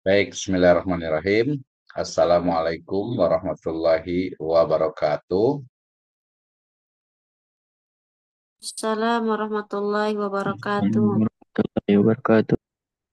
Baik, bismillahirrahmanirrahim. Assalamualaikum warahmatullahi wabarakatuh. Assalamualaikum warahmatullahi wabarakatuh. Warahmatullahi wabarakatuh.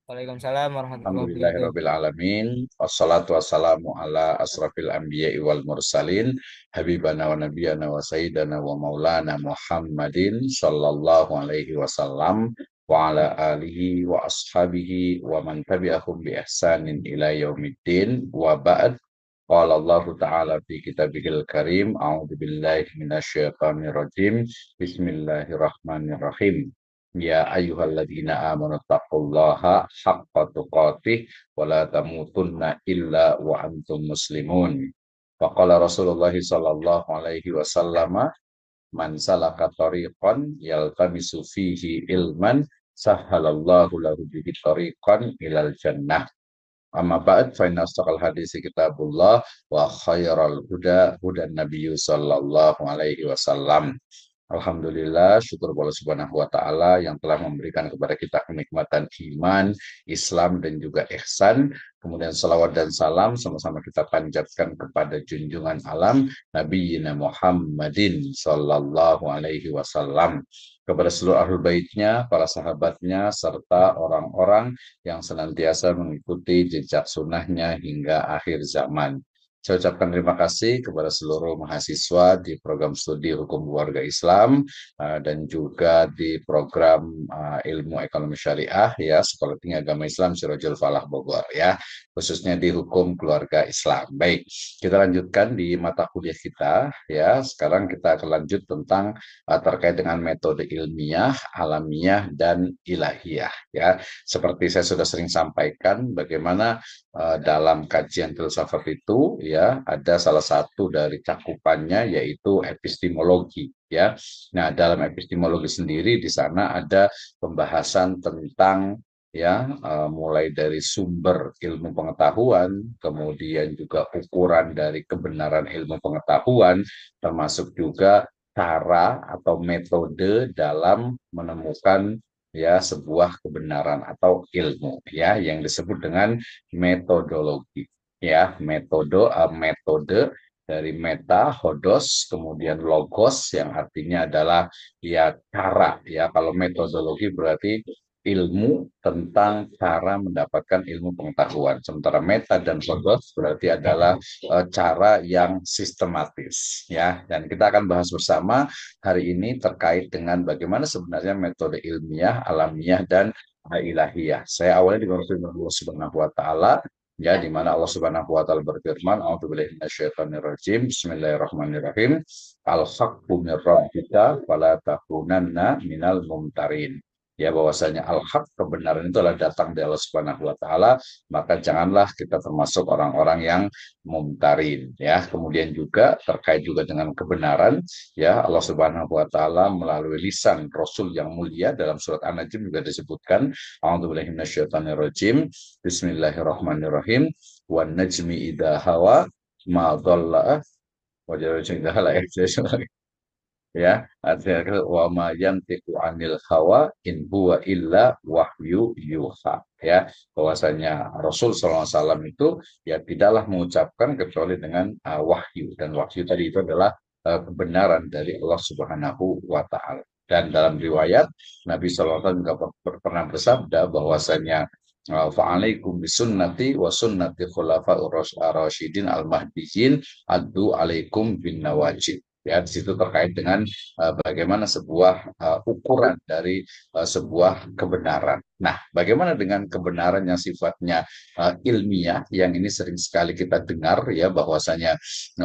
Waalaikumsalam warahmatullahi wabarakatuh. Alhamdulillahirabbil alamin. Wassalatu wassalamu ala asrafil anbiya'i wal mursalin, habibana wa nabiyana wa sayyidana wa maulana Muhammadin sallallahu alaihi wasallam wa ala alihi wa ashabihi wa man tabi'ahum bi ihsanin ila yaumiddin wa ba'd. Qala Allah Ta'ala fi kitabihil karim, a'udzu billahi minasyaitonir rajim. Bismillahirrahmanirrahim. Ya ayyuhalladzina amanu taqullaha haqqa tuqatih wa la tamutunna illa wa antum muslimun. Faqala Rasulullah sallallahu alaihi wasallam, man salaka tariqan yaltamisu fihi ilman sahhalallahu lahu bihi tariqan ilal jannah. Amma ba'd fa inna astaqal hadisi kitabullah wa khairal huda hudan nabiyyu sallallahu alaihi wasallam. Alhamdulillah, syukur Allah Subhanahu wa taala yang telah memberikan kepada kita kenikmatan iman, Islam dan juga ihsan. Kemudian salawat dan salam sama-sama kita panjatkan kepada junjungan alam Nabi Muhammadin sallallahu alaihi wasallam, kepada seluruh ahlul baitnya, para sahabatnya, serta orang-orang yang senantiasa mengikuti jejak sunnahnya hingga akhir zaman. Saya ucapkan terima kasih kepada seluruh mahasiswa di program studi Hukum Keluarga Islam dan juga di program Ilmu Ekonomi Syariah ya, Sekolah Tinggi Agama Islam Sirajul Falah Bogor ya, khususnya di Hukum Keluarga Islam. Baik, kita lanjutkan di mata kuliah kita ya. Sekarang kita akan lanjut tentang terkait dengan metode ilmiah, alamiah dan ilahiyah ya. Seperti saya sudah sering sampaikan, bagaimana dalam kajian filsafat itu ya ada salah satu dari cakupannya yaitu epistemologi ya. Nah, dalam epistemologi sendiri di sana ada pembahasan tentang ya mulai dari sumber ilmu pengetahuan, kemudian juga ukuran dari kebenaran ilmu pengetahuan, termasuk juga cara atau metode dalam menemukan ya sebuah kebenaran atau ilmu ya yang disebut dengan metodologi ya. Metode dari meta, hodos, kemudian logos yang artinya adalah ya cara ya. Kalau metodologi berarti ilmu tentang cara mendapatkan ilmu pengetahuan, sementara meta dan hodos berarti adalah cara yang sistematis ya. Dan kita akan bahas bersama hari ini terkait dengan bagaimana sebenarnya metode ilmiah, alamiah dan ilahiyah. Saya awalnya dengan firman Allah Subhanahu wa taala ya, di mana Allah Subhanahu wa taala berfirman, a'udzubillahi minasyaitonirrajim, bismillahirrahmanirrahim, al-haqqu mir rabbika fala takunanna minal mumtarin. Ya, bahwasanya al-haq, kebenaran itu adalah datang dari Allah Subhanahu wa taala, maka janganlah kita termasuk orang-orang yang mumtarin ya. Kemudian juga terkait juga dengan kebenaran ya, Allah Subhanahu wa taala melalui lisan Rasul yang mulia dalam surat An-Najm juga disebutkan, a'udzubillahi minasyaitonirrajim, bismillahirrahmanirrahim, wan najmi idza hawa ma dhalla wa jalla ya, artinya wa ma yantiqu anil hawa in huwa illa wahyu yuha ya, bahwasanya Rasul SAW itu ya tidaklah mengucapkan kecuali dengan wahyu, dan wahyu tadi itu adalah kebenaran dari Allah Subhanahu wa taala. Dan dalam riwayat Nabi SAW juga pernah bersabda bahwasanya fa'alaikum bisunnati wa sunnati khulafa'ur rasyidin al-mahdiyyin addu alaikum bin nawajid. Ya, di situ terkait dengan bagaimana sebuah ukuran dari sebuah kebenaran. Nah, bagaimana dengan kebenaran yang sifatnya ilmiah, yang ini sering sekali kita dengar ya, bahwasanya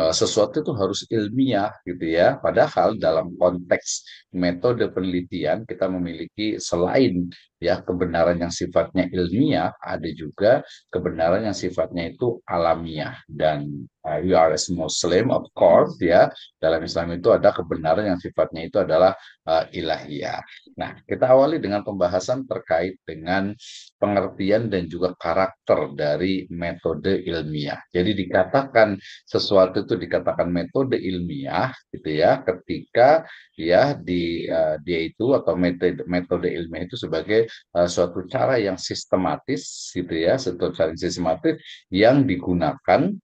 sesuatu itu harus ilmiah gitu ya. Padahal dalam konteks metode penelitian kita memiliki selain ya kebenaran yang sifatnya ilmiah, ada juga kebenaran yang sifatnya itu alamiah. Dan you are a Muslim of course ya, dalam Islam itu ada kebenaran yang sifatnya itu adalah ilahiyah. Nah, kita awali dengan pembahasan terkait dengan pengertian dan juga karakter dari metode ilmiah. Jadi dikatakan sesuatu itu dikatakan metode ilmiah gitu ya ketika ya dia itu atau metode ilmiah itu sebagai suatu cara yang sistematis gitu ya, suatu cara yang sistematis yang digunakan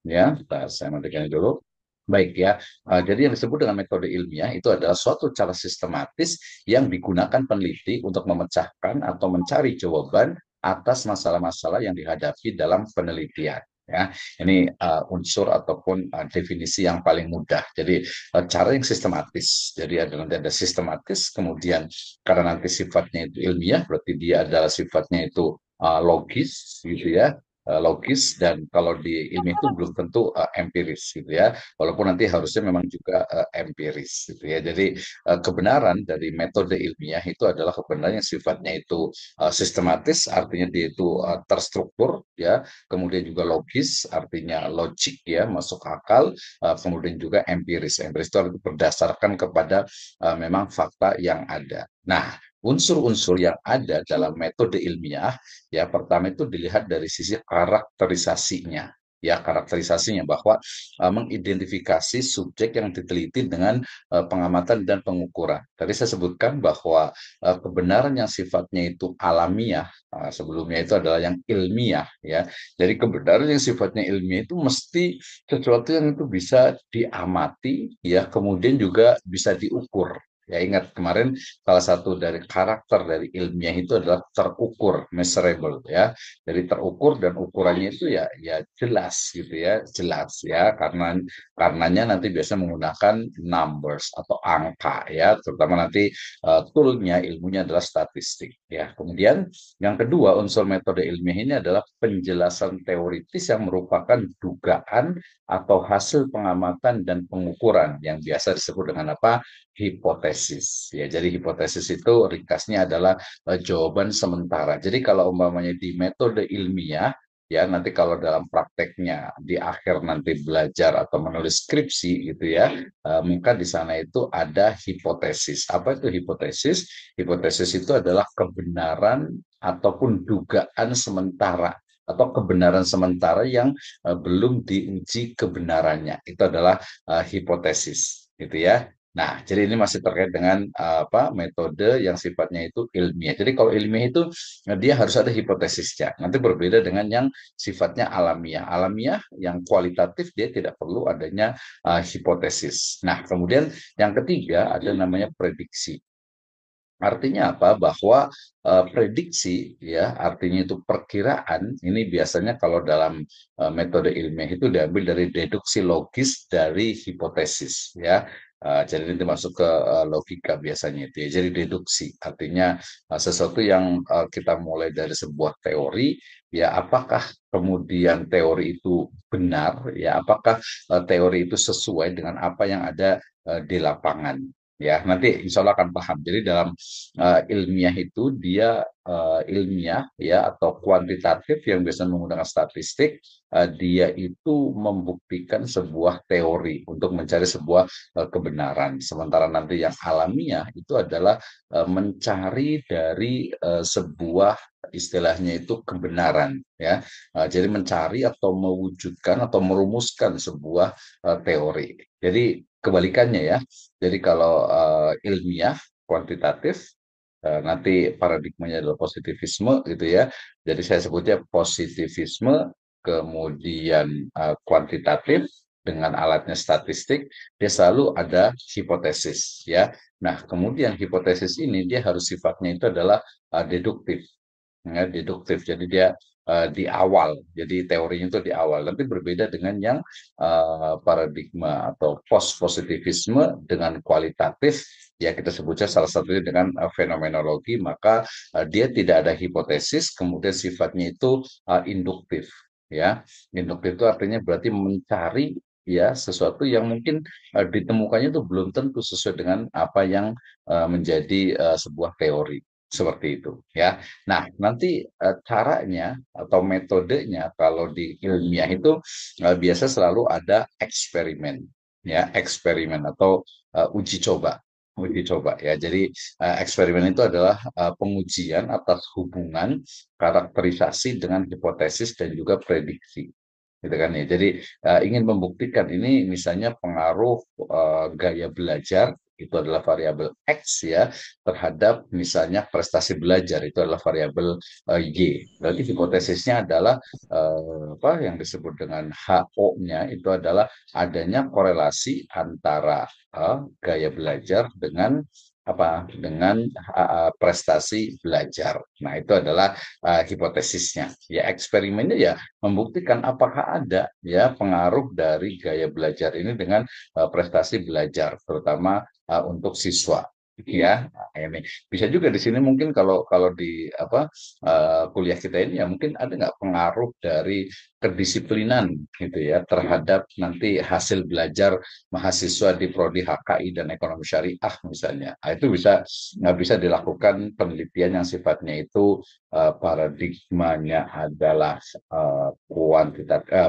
ya. Saya matikan dulu. Baik ya, jadi yang disebut dengan metode ilmiah itu adalah suatu cara sistematis yang digunakan peneliti untuk memecahkan atau mencari jawaban atas masalah-masalah yang dihadapi dalam penelitian. Ya, ini unsur ataupun definisi yang paling mudah. Jadi cara yang sistematis. Jadi nanti ada sistematis, kemudian karena nanti sifatnya itu ilmiah, berarti dia adalah sifatnya itu logis, gitu ya. Logis, dan kalau di ilmiah itu belum tentu empiris gitu ya, walaupun nanti harusnya memang juga empiris gitu ya. Jadi kebenaran dari metode ilmiah itu adalah kebenaran yang sifatnya itu sistematis, artinya dia itu terstruktur ya, kemudian juga logis, artinya logik ya, masuk akal, kemudian juga empiris. Empiris itu berdasarkan kepada memang fakta yang ada. Nah, unsur-unsur yang ada dalam metode ilmiah ya, pertama itu dilihat dari sisi karakterisasinya. Ya, karakterisasinya bahwa mengidentifikasi subjek yang diteliti dengan pengamatan dan pengukuran. Tadi saya sebutkan bahwa kebenaran yang sifatnya itu alamiah, sebelumnya itu adalah yang ilmiah ya. Jadi kebenaran yang sifatnya ilmiah itu mesti sesuatu yang itu bisa diamati ya, kemudian juga bisa diukur. Ya, ingat kemarin salah satu dari karakter dari ilmiah itu adalah terukur, measurable ya. Jadi terukur dan ukurannya itu ya jelas gitu ya, jelas ya, karenanya nanti biasa menggunakan numbers atau angka ya, terutama nanti toolnya ilmunya adalah statistik ya. Kemudian yang kedua, unsur metode ilmiah ini adalah penjelasan teoritis yang merupakan dugaan atau hasil pengamatan dan pengukuran yang biasa disebut dengan apa? Hipotesis ya. Jadi hipotesis itu ringkasnya adalah jawaban sementara. Jadi kalau umpamanya di metode ilmiah ya, nanti kalau dalam prakteknya di akhir nanti belajar atau menulis skripsi gitu ya, maka di sana itu ada hipotesis. Apa itu hipotesis? Hipotesis itu adalah kebenaran ataupun dugaan sementara atau kebenaran sementara yang belum diuji kebenarannya. Itu adalah hipotesis gitu ya. Nah, jadi ini masih terkait dengan apa, metode yang sifatnya itu ilmiah. Jadi kalau ilmiah itu dia harus ada hipotesisnya. Nanti berbeda dengan yang sifatnya alamiah. Alamiah yang kualitatif dia tidak perlu adanya hipotesis. Nah, kemudian yang ketiga ada namanya prediksi. Artinya apa? Bahwa prediksi ya, artinya itu perkiraan. Ini biasanya kalau dalam metode ilmiah itu diambil dari deduksi logis dari hipotesis ya. Jadi ini masuk ke logika biasanya itu ya. Jadi deduksi artinya sesuatu yang kita mulai dari sebuah teori ya, apakah kemudian teori itu benar ya, apakah teori itu sesuai dengan apa yang ada di lapangan. Ya, nanti insya Allah akan paham. Jadi dalam ilmiah itu dia ilmiah ya atau kuantitatif yang biasa menggunakan statistik, dia itu membuktikan sebuah teori untuk mencari sebuah kebenaran. Sementara nanti yang alamiah itu adalah mencari dari sebuah istilahnya itu kebenaran ya. Jadi mencari atau mewujudkan atau merumuskan sebuah teori. Jadi kebalikannya ya. Jadi kalau ilmiah, kuantitatif, nanti paradigmanya adalah positivisme gitu ya. Jadi saya sebutnya positivisme, kemudian kuantitatif dengan alatnya statistik, dia selalu ada hipotesis ya. Nah, kemudian hipotesis ini dia harus sifatnya itu adalah deduktif. Ya, deduktif. Jadi dia di awal, jadi teorinya itu di awal. Tapi berbeda dengan yang paradigma atau post positivisme dengan kualitatif, ya kita sebutnya salah satunya dengan fenomenologi. Maka dia tidak ada hipotesis, kemudian sifatnya itu induktif. Ya, induktif itu artinya berarti mencari ya sesuatu yang mungkin ditemukannya itu belum tentu sesuai dengan apa yang menjadi sebuah teori. Seperti itu ya. Nah, nanti caranya atau metodenya kalau di ilmiah itu biasa selalu ada eksperimen ya, eksperimen atau uji coba. uji coba ya. Jadi eksperimen itu adalah pengujian atas hubungan karakterisasi dengan hipotesis dan juga prediksi. Gitu kan ya. Jadi ingin membuktikan ini misalnya pengaruh gaya belajar itu adalah variabel X ya terhadap misalnya prestasi belajar itu adalah variabel Y. Berarti hipotesisnya adalah apa yang disebut dengan HO-nya itu adalah adanya korelasi antara gaya belajar dengan apa dengan prestasi belajar. Nah, itu adalah hipotesisnya. Ya, eksperimennya ya membuktikan apakah ada ya pengaruh dari gaya belajar ini dengan prestasi belajar, terutama untuk siswa. Ya, nah, ini bisa juga di sini mungkin kalau kalau di apa kuliah kita ini ya mungkin ada nggak pengaruh dari kedisiplinan gitu ya terhadap nanti hasil belajar mahasiswa di prodi HKI dan ekonomi syariah misalnya. Nah, itu bisa nggak bisa dilakukan penelitian yang sifatnya itu paradigmanya adalah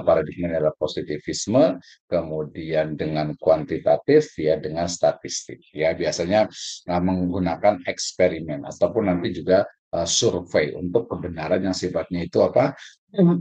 paradigmanya adalah positivisme, kemudian dengan kuantitatif ya dengan statistik ya biasanya menggunakan eksperimen ataupun nanti juga survei untuk kebenaran yang sifatnya itu apa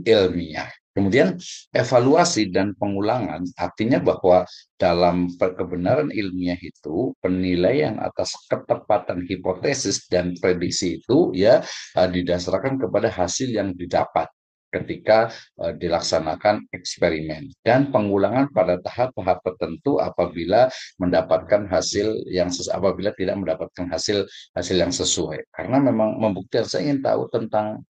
ilmiah. Kemudian evaluasi dan pengulangan artinya bahwa dalam kebenaran ilmiah itu penilaian atas ketepatan hipotesis dan prediksi itu ya didasarkan kepada hasil yang didapat ketika dilaksanakan eksperimen dan pengulangan pada tahap-tahap tertentu apabila mendapatkan hasil yang apabila tidak mendapatkan hasil yang sesuai karena memang membuktikan saya ingin tahu tentang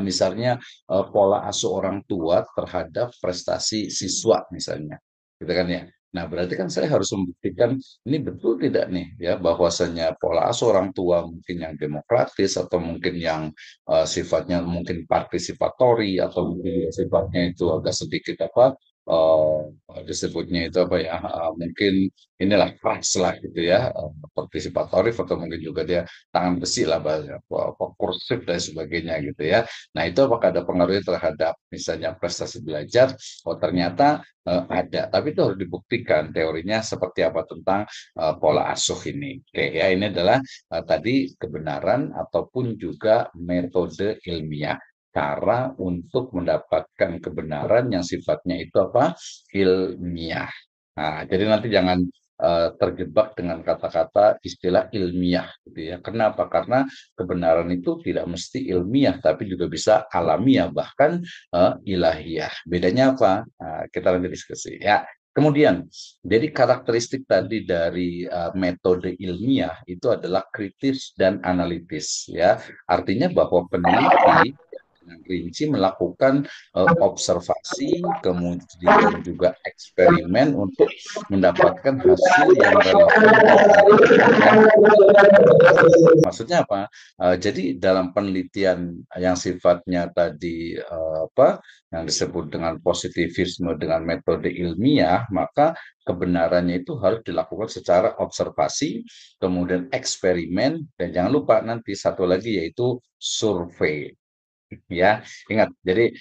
misalnya pola asuh orang tua terhadap prestasi siswa misalnya, gitu kan ya. Nah, berarti kan saya harus membuktikan ini betul tidak nih ya bahwasanya pola asuh orang tua mungkin yang demokratis atau mungkin yang sifatnya mungkin partisipatori atau mungkin sifatnya itu agak sedikit apa disebutnya itu apa ya mungkin inilah keras lah gitu ya partisipatori atau mungkin juga dia tangan besi lah bahasa kursif dan sebagainya gitu ya. Nah, itu apakah ada pengaruhnya terhadap misalnya prestasi belajar? Oh, ternyata ada, tapi itu harus dibuktikan teorinya seperti apa tentang pola asuh ini. Oke, ya ini adalah tadi kebenaran ataupun juga metode ilmiah. Cara untuk mendapatkan kebenaran yang sifatnya itu apa? Ilmiah. Nah, jadi nanti jangan terjebak dengan kata-kata istilah ilmiah gitu ya. Kenapa? Karena kebenaran itu tidak mesti ilmiah tapi juga bisa alamiah bahkan ilahiyah. Bedanya apa? Kita lanjut diskusi ya. Kemudian, jadi karakteristik tadi dari metode ilmiah itu adalah kritis dan analitis ya. Artinya bahwa peneliti dengan rinci melakukan observasi, kemudian juga eksperimen untuk mendapatkan hasil yang relevan. Maksudnya apa? Jadi dalam penelitian yang sifatnya tadi apa yang disebut dengan positivisme dengan metode ilmiah, maka kebenarannya itu harus dilakukan secara observasi, kemudian eksperimen, dan jangan lupa nanti satu lagi yaitu survei. Ya, ingat. Jadi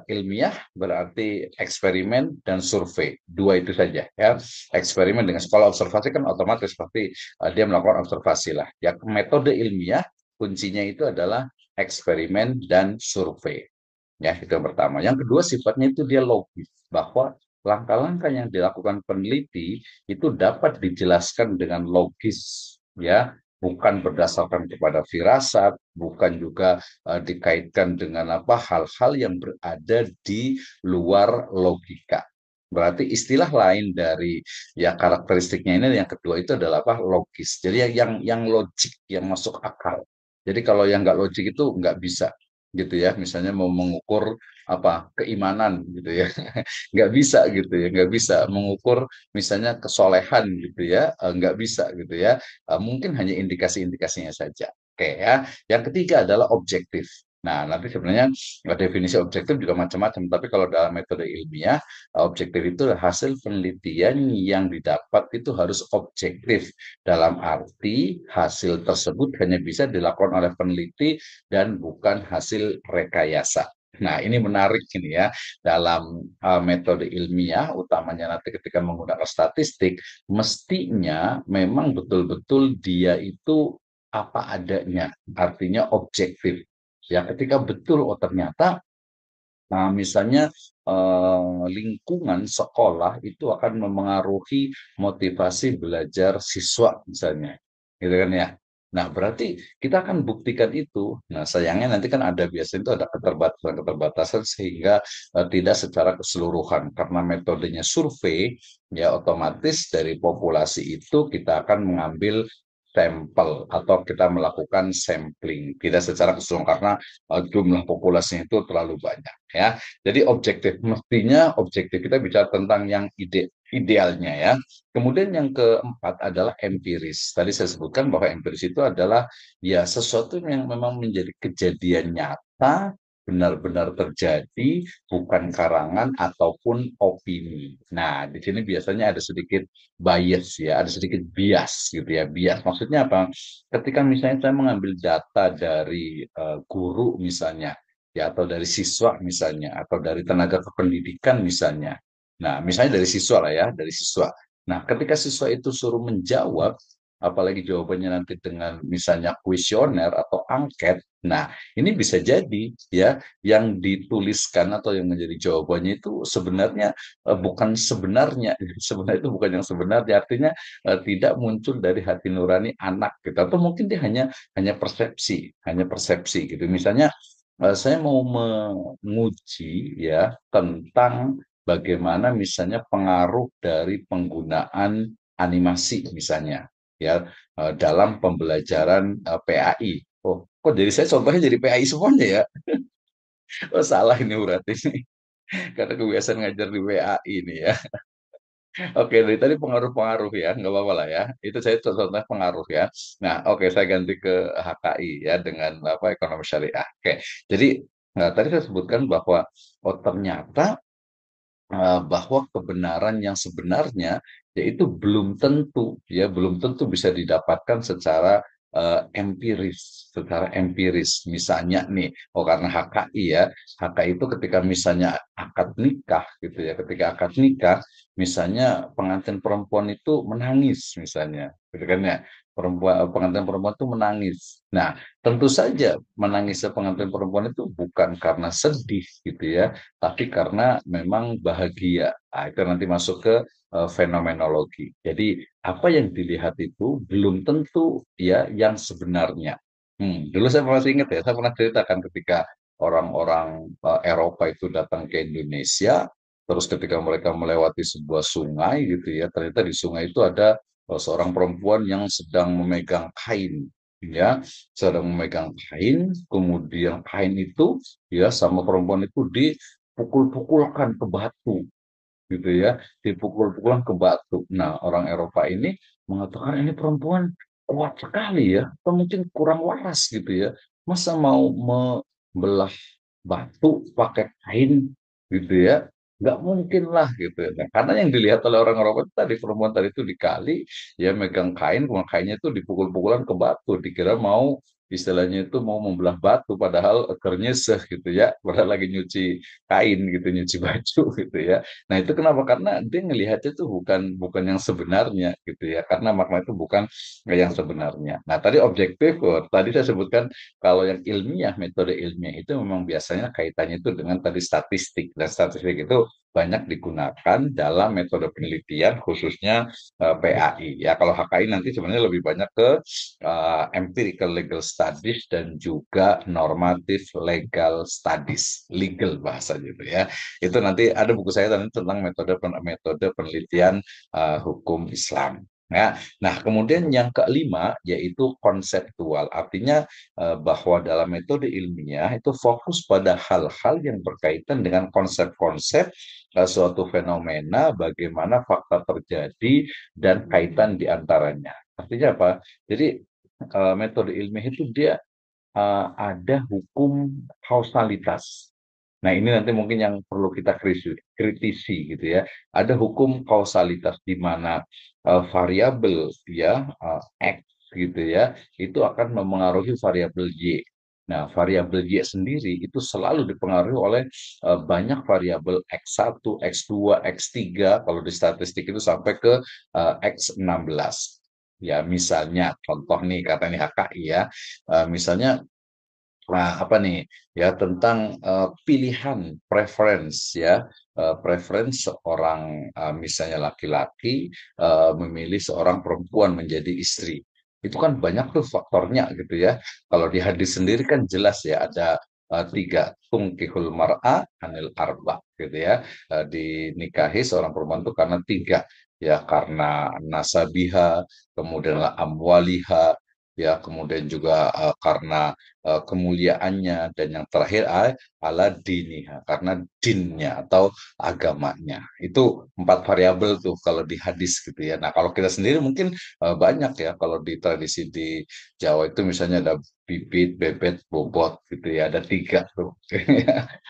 ilmiah berarti eksperimen dan survei. Dua itu saja ya. Eksperimen dengan sekolah observasi kan otomatis pasti dia melakukan observasi lah. Ya, metode ilmiah kuncinya itu adalah eksperimen dan survei. Ya, itu yang pertama. Yang kedua sifatnya itu dia logis bahwa langkah-langkah yang dilakukan peneliti itu dapat dijelaskan dengan logis ya bukan berdasarkan kepada firasat, bukan juga dikaitkan dengan apa hal-hal yang berada di luar logika. Berarti istilah lain dari ya karakteristiknya ini yang kedua itu adalah apa logis. Jadi yang logik, yang masuk akal. Jadi kalau yang nggak logik itu nggak bisa gitu ya. Misalnya mau mengukur apa keimanan gitu ya, nggak bisa gitu ya, nggak bisa mengukur misalnya kesolehan gitu ya, nggak bisa gitu ya. Mungkin hanya indikasi-indikasinya saja. Oke ya. Yang ketiga adalah objektif. Nah, nanti sebenarnya definisi objektif juga macam-macam, tapi kalau dalam metode ilmiah, objektif itu hasil penelitian yang didapat itu harus objektif. Dalam arti hasil tersebut hanya bisa dilakukan oleh peneliti dan bukan hasil rekayasa. Nah, ini menarik ini ya, dalam metode ilmiah, utamanya nanti ketika menggunakan statistik, mestinya memang betul-betul dia itu apa adanya, artinya objektif. Ya, ketika betul, oh ternyata, nah misalnya lingkungan sekolah itu akan memengaruhi motivasi belajar siswa misalnya, gitu kan ya. Nah, berarti kita akan buktikan itu. Nah, sayangnya nanti kan ada biasanya itu ada keterbatasan-keterbatasan sehingga tidak secara keseluruhan karena metodenya survei, ya otomatis dari populasi itu kita akan mengambil sampel atau kita melakukan sampling tidak secara keseluruhan karena jumlah populasinya itu terlalu banyak ya. Jadi objektif, mestinya objektif kita bicara tentang yang idealnya ya. Kemudian yang keempat adalah empiris. Tadi saya sebutkan bahwa empiris itu adalah ya sesuatu yang memang menjadi kejadian nyata, benar-benar terjadi, bukan karangan ataupun opini. Nah, di sini biasanya ada sedikit bias ya, ada sedikit bias gitu ya. Bias maksudnya apa? Ketika misalnya saya mengambil data dari guru misalnya, ya atau dari siswa misalnya, atau dari tenaga kependidikan misalnya. Nah, misalnya dari siswa lah ya, dari siswa. Nah, ketika siswa itu suruh menjawab, apalagi jawabannya nanti dengan misalnya kuesioner atau angket, nah ini bisa jadi ya yang dituliskan atau yang menjadi jawabannya itu sebenarnya bukan sebenarnya, sebenarnya itu bukan yang sebenarnya, artinya tidak muncul dari hati nurani anak gitu, atau mungkin dia hanya persepsi gitu. Misalnya saya mau menguji ya tentang bagaimana misalnya pengaruh dari penggunaan animasi misalnya ya dalam pembelajaran PAI. Oh, kok jadi saya contohnya jadi PAI semuanya ya? Oh, salah ini berarti ini. Karena kebiasaan ngajar di WAI ini ya. Oke, dari tadi pengaruh-pengaruh ya, nggak apa-apa lah ya. Itu saya contohnya pengaruh ya. Nah, oke, saya ganti ke HKI ya dengan apa ekonomi syariah. Oke, jadi tadi saya sebutkan bahwa oh ternyata bahwa kebenaran yang sebenarnya yaitu belum tentu bisa didapatkan secara empiris. Misalnya nih, oh karena HKI ya, HKI itu ketika misalnya akad nikah gitu ya, ketika akad nikah, misalnya pengantin perempuan itu menangis misalnya, gitu kan ya, pengantin perempuan itu menangis. Nah, tentu saja menangisnya pengantin perempuan itu bukan karena sedih gitu ya, tapi karena memang bahagia. Nah, itu nanti masuk ke fenomenologi. Jadi apa yang dilihat itu belum tentu ya yang sebenarnya. Dulu saya masih ingat ya, saya pernah ceritakan ketika orang-orang Eropa itu datang ke Indonesia, terus ketika mereka melewati sebuah sungai gitu ya, ternyata di sungai itu ada seorang perempuan yang sedang memegang kain, ya, sedang memegang kain, kemudian kain itu ya sama perempuan itu dipukul-pukulkan ke batu gitu ya, dipukul-pukulan ke batu. Nah, orang Eropa ini mengatakan ini perempuan kuat sekali ya, atau mungkin kurang waras gitu ya. Masa mau membelah batu pakai kain gitu ya? Nggak mungkin lah gitu ya. Nah, karena yang dilihat oleh orang Eropa itu tadi perempuan tadi itu dikali, ya megang kain, kemudian kainnya itu dipukul-pukulan ke batu, dikira mau istilahnya itu mau membelah batu, padahal ekernya gitu ya, padahal lagi nyuci kain gitu, nyuci baju gitu ya. Nah, itu kenapa? Karena dia ngelihatnya itu bukan bukan yang sebenarnya gitu ya. Karena makna itu bukan yang sebenarnya. Nah, tadi objektif, tadi saya sebutkan kalau yang ilmiah, metode ilmiah itu memang biasanya kaitannya itu dengan tadi statistik. Dan statistik itu banyak digunakan dalam metode penelitian khususnya PAI. Ya, kalau HKI nanti sebenarnya lebih banyak ke empirical legal studies dan juga normative legal studies, legal bahasa gitu ya. Itu nanti ada buku saya tentang metode penelitian hukum Islam. Ya. Nah, kemudian yang kelima yaitu konseptual. Artinya bahwa dalam metode ilmiah itu fokus pada hal-hal yang berkaitan dengan konsep-konsep suatu fenomena, bagaimana fakta terjadi dan kaitan di antaranya. Artinya apa? Jadi metode ilmiah itu dia ada hukum kausalitas. Nah, ini nanti mungkin yang perlu kita kritisi gitu ya. Ada hukum kausalitas di mana variabel ya X gitu ya, itu akan memengaruhi variabel Y. Nah, variabel Y sendiri itu selalu dipengaruhi oleh banyak variabel X1, X2, X3, kalau di statistik itu sampai ke X16. Ya, misalnya contoh nih kata nih HKI ya, misalnya apa nih ya tentang pilihan preference ya, preference seorang misalnya laki-laki memilih seorang perempuan menjadi istri. Itu kan banyak tuh faktornya gitu ya. Kalau di hadis sendiri kan jelas ya ada tiga tungkihul mar'a anil arba gitu ya. Dinikahi seorang perempuan itu karena tiga ya, karena nasabiha, kemudian amwaliha, ya kemudian juga karena kemuliaannya, dan yang terakhir ala diniha, karena dinnya atau agamanya. Itu 4 variabel tuh kalau di hadis gitu ya. Nah, kalau kita sendiri mungkin banyak ya, kalau di tradisi di Jawa itu misalnya ada bibit, bebet, bobot gitu ya, ada tiga tuh.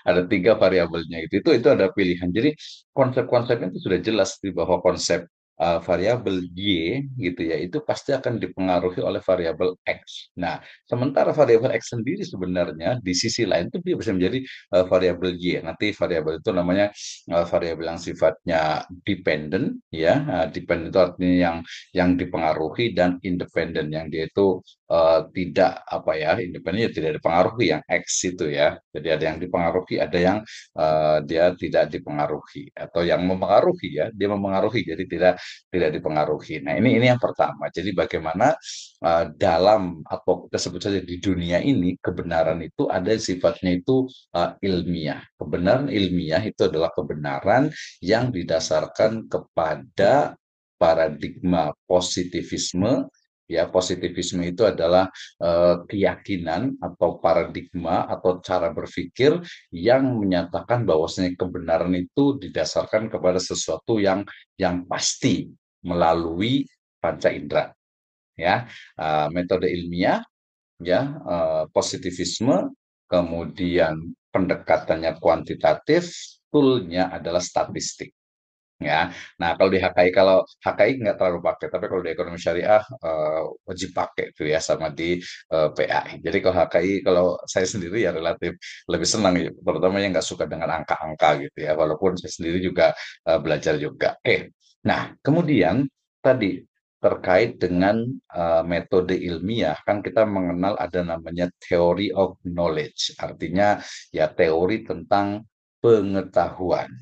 Ada tiga variabelnya itu ada pilihan. Jadi konsep-konsepnya itu sudah jelas di bahwa konsep variabel Y gitu ya, itu pasti akan dipengaruhi oleh variabel X. Nah, sementara variabel X sendiri sebenarnya di sisi lain itu dia bisa menjadi variabel Y. Nanti variabel itu namanya variabel yang sifatnya dependent ya. Dependent itu artinya yang dipengaruhi, dan independent yang dia itu tidak apa ya, independen ya tidak dipengaruhi, yang X itu ya. Jadi ada yang dipengaruhi, ada yang dia tidak dipengaruhi, atau yang memengaruhi ya, dia memengaruhi jadi tidak dipengaruhi. Nah, ini yang pertama. Jadi bagaimana dalam atau kita sebut saja di dunia ini kebenaran itu ada sifatnya itu ilmiah. Kebenaran ilmiah itu adalah kebenaran yang didasarkan kepada paradigma positivisme. Ya, positivisme itu adalah keyakinan atau paradigma atau cara berpikir yang menyatakan bahwasanya kebenaran itu didasarkan kepada sesuatu yang pasti melalui panca indera. Ya, metode ilmiah ya, positivisme, kemudian pendekatannya kuantitatif, toolnya adalah statistik. Ya, nah kalau di HKI, kalau HKI nggak terlalu pakai, tapi kalau di ekonomi syariah wajib pakai itu ya, sama di PAI. Jadi kalau HKI, kalau saya sendiri ya relatif lebih senang, ya, terutama yang nggak suka dengan angka-angka gitu ya. Walaupun saya sendiri juga belajar juga. Nah kemudian tadi terkait dengan metode ilmiah, kan kita mengenal ada namanya theory of knowledge, artinya ya teori tentang pengetahuan.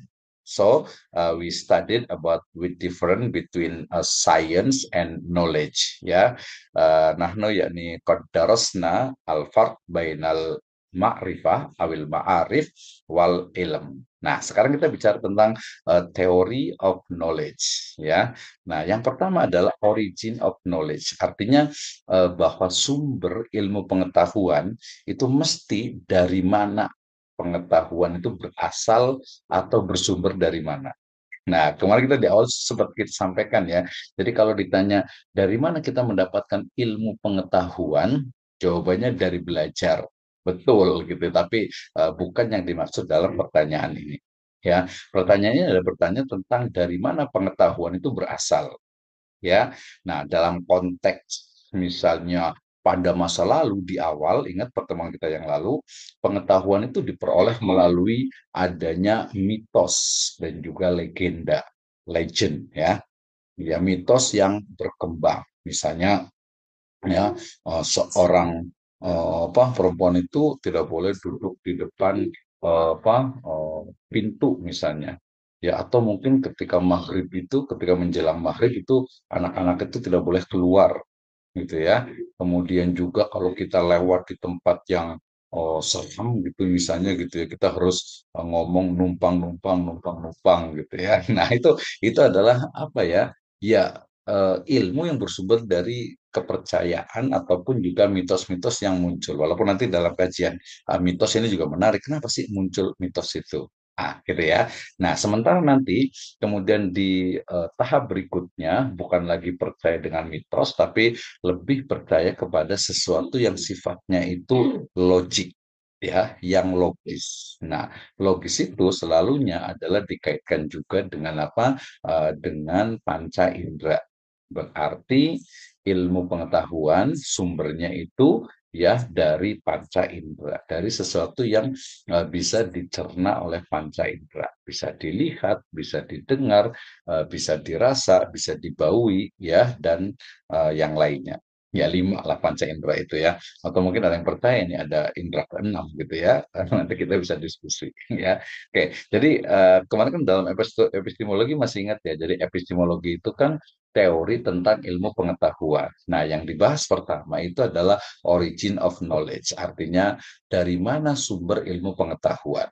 So we studied about with different between science and knowledge. Ya, nahnu yakni qad darasna al-farq bainal ma'rifah awil ma'arif wal ilm. Nah, sekarang kita bicara tentang theory of knowledge. Ya, nah yang pertama adalah origin of knowledge. Artinya bahwa sumber ilmu pengetahuan itu mesti dari mana, pengetahuan itu berasal atau bersumber dari mana. Nah, kemarin kita di awal sempat kita sampaikan ya. Jadi kalau ditanya dari mana kita mendapatkan ilmu pengetahuan, jawabannya dari belajar. Betul gitu, tapi bukan yang dimaksud dalam pertanyaan ini. Ya, pertanyaannya adalah bertanya tentang dari mana pengetahuan itu berasal. Ya, nah dalam konteks misalnya pada masa lalu di awal, ingat pertemuan kita yang lalu, pengetahuan itu diperoleh melalui adanya mitos dan juga legenda, legend ya. Ya, mitos yang berkembang. Misalnya ya, seorang perempuan itu tidak boleh duduk di depan pintu misalnya. Ya, atau mungkin ketika maghrib itu, ketika menjelang maghrib itu anak-anak itu tidak boleh keluar gitu ya. Kemudian juga kalau kita lewat di tempat yang seram gitu misalnya gitu ya, kita harus ngomong numpang gitu ya. Nah, itu adalah apa ya? Ya, ilmu yang bersumber dari kepercayaan ataupun juga mitos-mitos yang muncul. Walaupun nanti dalam kajian mitos ini juga menarik, kenapa sih muncul mitos itu? Ah, gitu ya. Nah, sementara nanti kemudian di tahap berikutnya bukan lagi percaya dengan mitos, tapi lebih percaya kepada sesuatu yang sifatnya itu logik, ya, yang logis. Nah, logis itu selalunya adalah dikaitkan juga dengan apa? Dengan panca indera. Berarti ilmu pengetahuan sumbernya itu ya dari panca indera, dari sesuatu yang bisa dicerna oleh panca indera, bisa dilihat, bisa didengar, bisa dirasa, bisa dibaui, ya, dan yang lainnya. Ya 5 lah panca indera itu ya. Atau mungkin ada yang percaya ini ada indera keenam gitu ya. Nanti kita bisa diskusi ya. Oke, jadi kemarin kan dalam epistemologi masih ingat ya. Jadi epistemologi itu kan teori tentang ilmu pengetahuan. Nah, yang dibahas pertama itu adalah origin of knowledge, artinya dari mana sumber ilmu pengetahuan,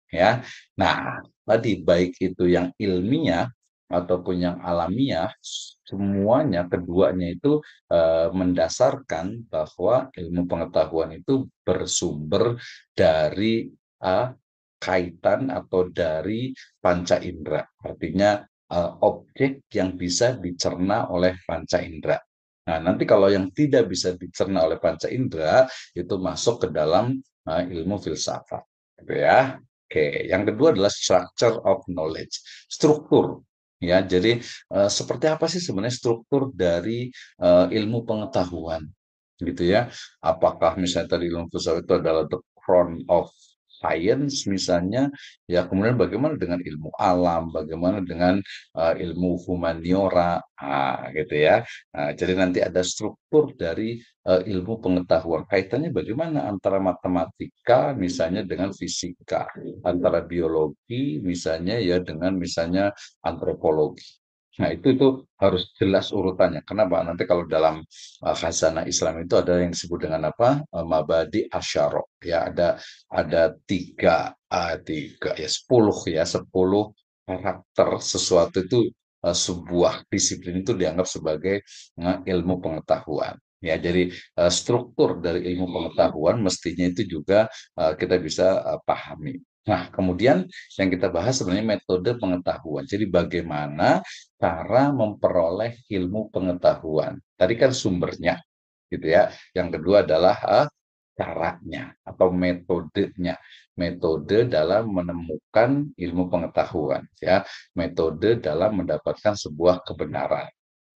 ya. Nah, tadi baik itu yang ilmiah ataupun yang alamiah, semuanya keduanya itu mendasarkan bahwa ilmu pengetahuan itu bersumber dari kaitan atau dari panca indera, artinya objek yang bisa dicerna oleh panca indera. Nah, nanti kalau yang tidak bisa dicerna oleh panca indera itu masuk ke dalam ilmu filsafat, gitu ya. Oke, yang kedua adalah structure of knowledge, struktur. Ya, jadi seperti apa sih sebenarnya struktur dari ilmu pengetahuan, gitu ya? Apakah misalnya tadi ilmu filsafat itu adalah the crown of science misalnya, ya kemudian bagaimana dengan ilmu alam, bagaimana dengan ilmu humaniora, gitu ya. Nah, jadi nanti ada struktur dari ilmu pengetahuan. Kaitannya bagaimana antara matematika misalnya dengan fisika, antara biologi misalnya ya dengan misalnya antropologi. Nah, itu harus jelas urutannya. Kenapa? Nanti kalau dalam khazanah Islam itu ada yang disebut dengan apa? Mabadi asyara. Ya, ada tiga ya 10 karakter sesuatu itu, sebuah disiplin itu dianggap sebagai ilmu pengetahuan. Ya, jadi struktur dari ilmu pengetahuan mestinya itu juga kita bisa pahami. Nah, kemudian yang kita bahas sebenarnya metode pengetahuan. Jadi bagaimana cara memperoleh ilmu pengetahuan. Tadi kan sumbernya, gitu ya. Yang kedua adalah caranya atau metodenya. Metode dalam menemukan ilmu pengetahuan, ya. Metode dalam mendapatkan sebuah kebenaran.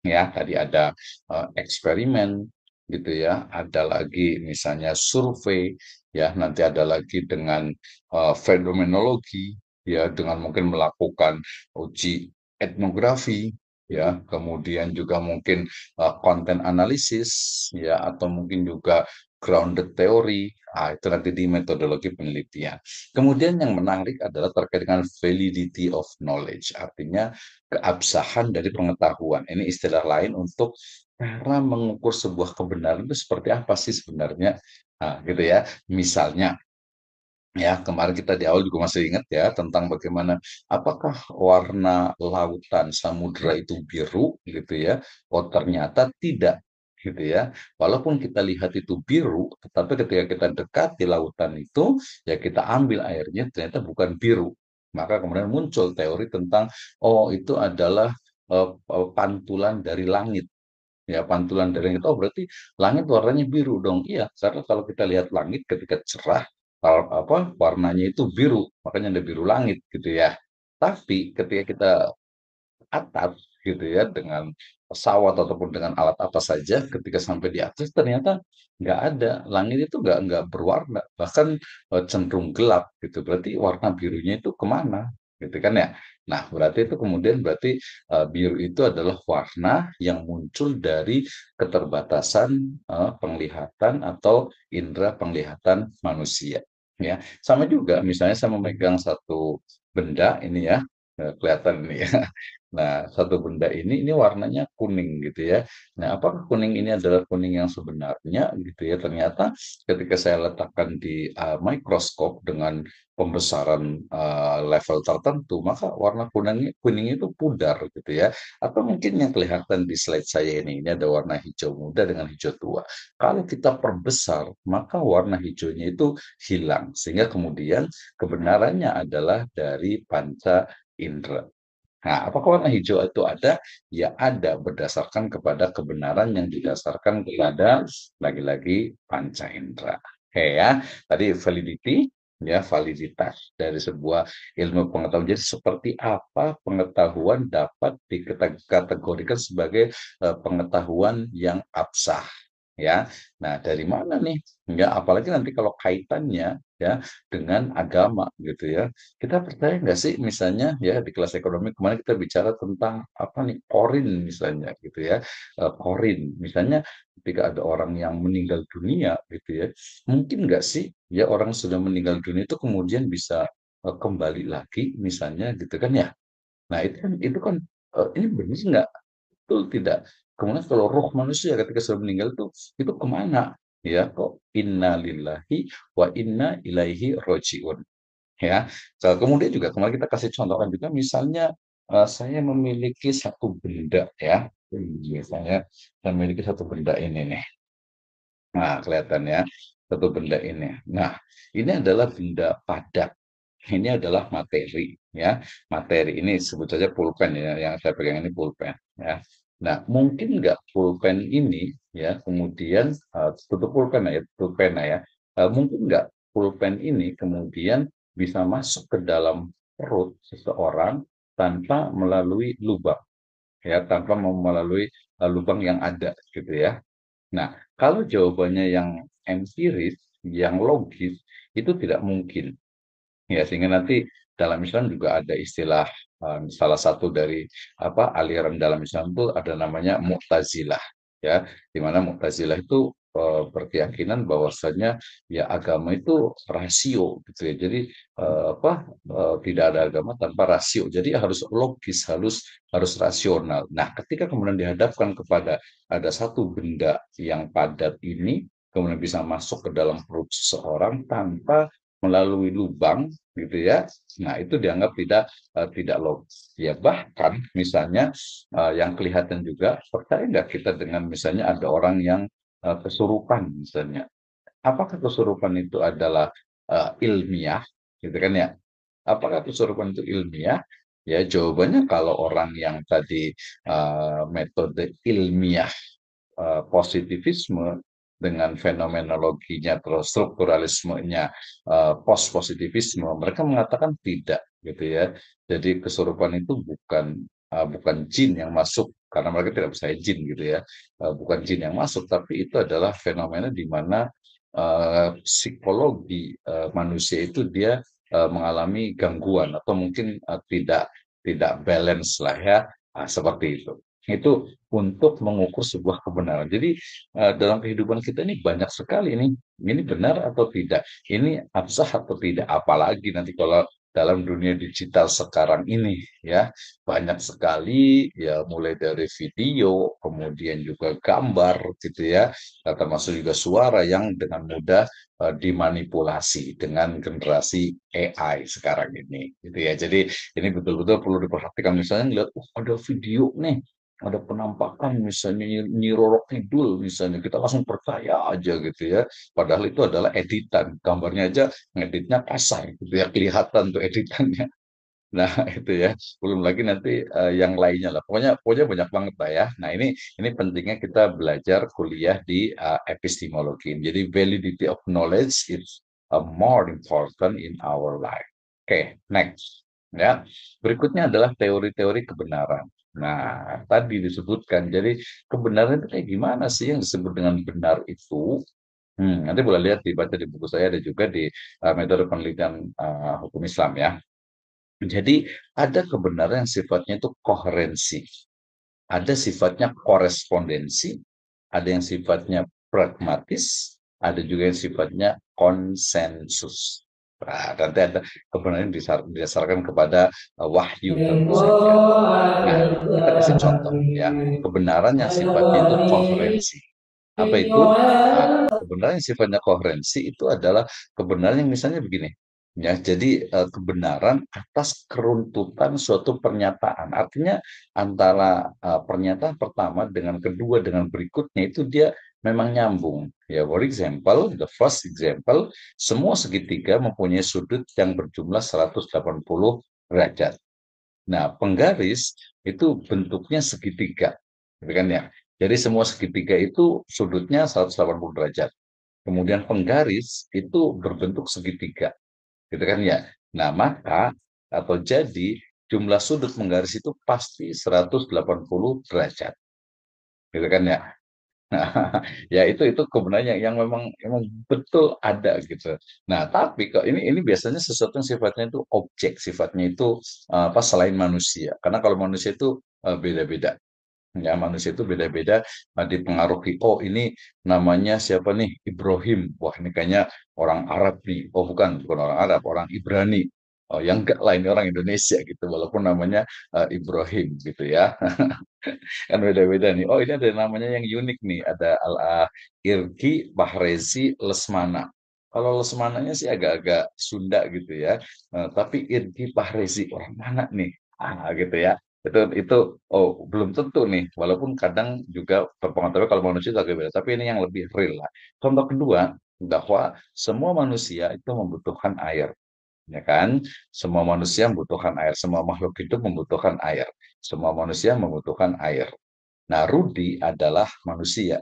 Ya, tadi ada eksperimen, gitu ya. Ada lagi misalnya survei, ya. Nanti ada lagi dengan fenomenologi, ya, dengan mungkin melakukan uji etnografi, ya, kemudian juga mungkin konten analisis, ya, atau mungkin juga grounded theory. Itu nanti di metodologi penelitian. Kemudian yang menarik adalah terkait dengan validity of knowledge, artinya keabsahan dari pengetahuan. Ini istilah lain untuk cara mengukur sebuah kebenaran itu seperti apa sih sebenarnya. Nah, gitu ya. Misalnya, ya, kemarin kita di awal juga masih ingat ya tentang bagaimana apakah warna lautan samudra itu biru gitu ya. Oh, ternyata tidak gitu ya. Walaupun kita lihat itu biru, tetapi ketika kita dekati lautan itu, ya kita ambil airnya ternyata bukan biru. Maka kemudian muncul teori tentang oh itu adalah pantulan dari langit. Ya, pantulan dari langit. Oh, berarti langit warnanya biru dong. Iya, karena kalau kita lihat langit ketika cerah, warnanya itu biru, makanya ada biru langit gitu ya. Tapi ketika kita atas gitu ya dengan pesawat ataupun dengan alat apa saja ketika sampai di atas ternyata nggak ada, langit itu nggak berwarna, bahkan cenderung gelap gitu, berarti warna birunya itu kemana gitu kan ya. Nah, berarti itu kemudian berarti biru itu adalah warna yang muncul dari keterbatasan penglihatan atau indera penglihatan manusia, ya. Sama juga misalnya saya memegang satu benda ini ya, kelihatan ini ya. Nah, satu benda ini warnanya kuning gitu ya. Nah, apakah kuning ini adalah kuning yang sebenarnya gitu ya? Ternyata ketika saya letakkan di mikroskop dengan pembesaran level tertentu, maka warna kuning itu pudar gitu ya. Atau mungkin yang kelihatan di slide saya ini ada warna hijau muda dengan hijau tua. Kalau kita perbesar, maka warna hijaunya itu hilang. Sehingga kemudian kebenarannya adalah dari panca indera. Nah, apakah warna hijau itu ada? Ya ada, berdasarkan kepada kebenaran yang didasarkan kepada lagi-lagi panca indera. Oke ya, tadi validity, ya validitas dari sebuah ilmu pengetahuan. Jadi seperti apa pengetahuan dapat dikategorikan sebagai pengetahuan yang absah. ya. Nah, dari mana nih? Ya, apalagi nanti kalau kaitannya ya dengan agama gitu ya. Kita percaya nggak sih misalnya ya di kelas ekonomi kemarin kita bicara tentang apa nih korin misalnya gitu ya. Korin misalnya ketika ada orang yang meninggal dunia gitu ya. Mungkin nggak sih ya orang sudah meninggal dunia itu kemudian bisa kembali lagi misalnya gitu kan ya. Nah, itu kan ini benar nggak? Betul tidak? Kemudian kalau roh manusia ketika sudah meninggal itu kemana? Ya, kok inna lillahi wa inna ilaihi rojiun. Ya, kemudian juga kemarin kita kasih contohkan juga misalnya saya memiliki satu benda ya, misalnya saya memiliki satu benda ini nih. Nah, kelihatan ya, satu benda ini. Nah, ini adalah benda padat. Ini adalah materi, ya. Materi ini sebut saja pulpen ya, yang saya pegang ini pulpen, ya. Nah, mungkin nggak pulpen ini, ya, kemudian tutup pulpen ya, tutup pena ya. Mungkin nggak pulpen ini kemudian bisa masuk ke dalam perut seseorang tanpa melalui lubang, ya, tanpa melalui lubang yang ada, gitu ya. Nah, kalau jawabannya yang empiris, yang logis, itu tidak mungkin. Ya, sehingga nanti dalam Islam juga ada istilah salah satu dari apa aliran dalam Islam itu ada namanya Mu'tazilah ya, di mana Mu'tazilah itu berkeyakinan bahwasanya ya agama itu rasio gitu ya. Jadi tidak ada agama tanpa rasio. Jadi harus logis, harus rasional. Nah, ketika kemudian dihadapkan kepada ada satu benda yang padat ini kemudian bisa masuk ke dalam perut seseorang tanpa melalui lubang gitu ya. Nah, itu dianggap tidak logis. Ya bahkan misalnya yang kelihatan juga percaya nggak kita dengan misalnya ada orang yang kesurupan misalnya. Apakah kesurupan itu adalah ilmiah gitu kan ya? Apakah kesurupan itu ilmiah? Ya jawabannya kalau orang yang tadi metode ilmiah positivisme dengan fenomenologinya terus strukturalismenya post positivisme mereka mengatakan tidak gitu ya. Jadi kesurupan itu bukan jin yang masuk karena mereka tidak percaya jin gitu ya. Bukan jin yang masuk tapi itu adalah fenomena di mana psikologi manusia itu dia mengalami gangguan atau mungkin tidak balance lah ya. Seperti itu. Itu untuk mengukur sebuah kebenaran. Jadi dalam kehidupan kita ini banyak sekali ini benar atau tidak, ini absah atau tidak, apalagi nanti kalau dalam dunia digital sekarang ini ya banyak sekali ya mulai dari video, kemudian juga gambar gitu ya, termasuk juga suara yang dengan mudah dimanipulasi dengan generasi AI sekarang ini gitu ya. Jadi ini betul-betul perlu diperhatikan misalnya ngeliat ada video nih ada penampakan misalnya Nyi Roro Kidul misalnya kita langsung percaya aja gitu ya padahal itu adalah editan gambarnya aja ngeditnya kasar gitu ya kelihatan tuh editannya. Nah itu ya belum lagi nanti yang lainnya lah pokoknya banyak banget lah ya. Nah ini pentingnya kita belajar kuliah di epistemologi jadi validity of knowledge is more important in our life. Oke, next ya berikutnya adalah teori-teori kebenaran. Nah, tadi disebutkan, jadi kebenaran itu kayak gimana sih yang disebut dengan benar itu? Nanti boleh lihat dibaca di buku saya ada juga di metode penelitian hukum Islam ya. Jadi ada kebenaran yang sifatnya itu koherensi, ada sifatnya korespondensi, ada yang sifatnya pragmatis, ada juga yang sifatnya konsensus. Nah, nanti ada kebenaran yang didasarkan kepada wahyu tentu saja. Nah, kita kasih contoh ya, kebenaran yang sifatnya itu koherensi. Apa itu? Kebenaran yang sifatnya koherensi itu adalah kebenaran yang misalnya begini. Ya, jadi kebenaran atas keruntutan suatu pernyataan. Artinya antara pernyataan pertama dengan kedua dengan berikutnya itu dia memang nyambung. Ya, for example, the first example, semua segitiga mempunyai sudut yang berjumlah 180 derajat. Nah, penggaris itu bentuknya segitiga, gitu kan ya. Jadi semua segitiga itu sudutnya 180 derajat. Kemudian penggaris itu berbentuk segitiga, gitu kan ya. Nah, maka atau jadi jumlah sudut penggaris itu pasti 180 derajat, gitu kan ya. Ya itu kebenaran yang memang betul ada gitu. Nah, tapi kok ini biasanya sesuatu yang sifatnya itu objek, sifatnya itu apa selain manusia. Karena kalau manusia itu beda-beda. Ya, manusia itu beda-beda dipengaruhi. Oh, ini namanya siapa nih? Ibrahim. Wah, ini kayaknya orang Arab nih. Oh, bukan orang Arab, orang Ibrani. Oh, yang enggak lah ini orang Indonesia gitu, walaupun namanya Ibrahim gitu ya. Kan beda-beda nih. Oh, ini ada namanya yang unik nih. Ada Irgi Bahrezi Lesmana. Kalau Lesmananya sih agak-agak Sunda gitu ya. Tapi Irgi Bahrezi orang mana nih? Gitu ya. Itu belum tentu nih. Walaupun kadang juga berpengaruh kalau manusia itu agak beda. Tapi ini yang lebih real lah. Contoh kedua, bahwa semua manusia itu membutuhkan air, ya kan? Semua manusia membutuhkan air, semua makhluk hidup membutuhkan air, semua manusia membutuhkan air. Nah, Rudi adalah manusia,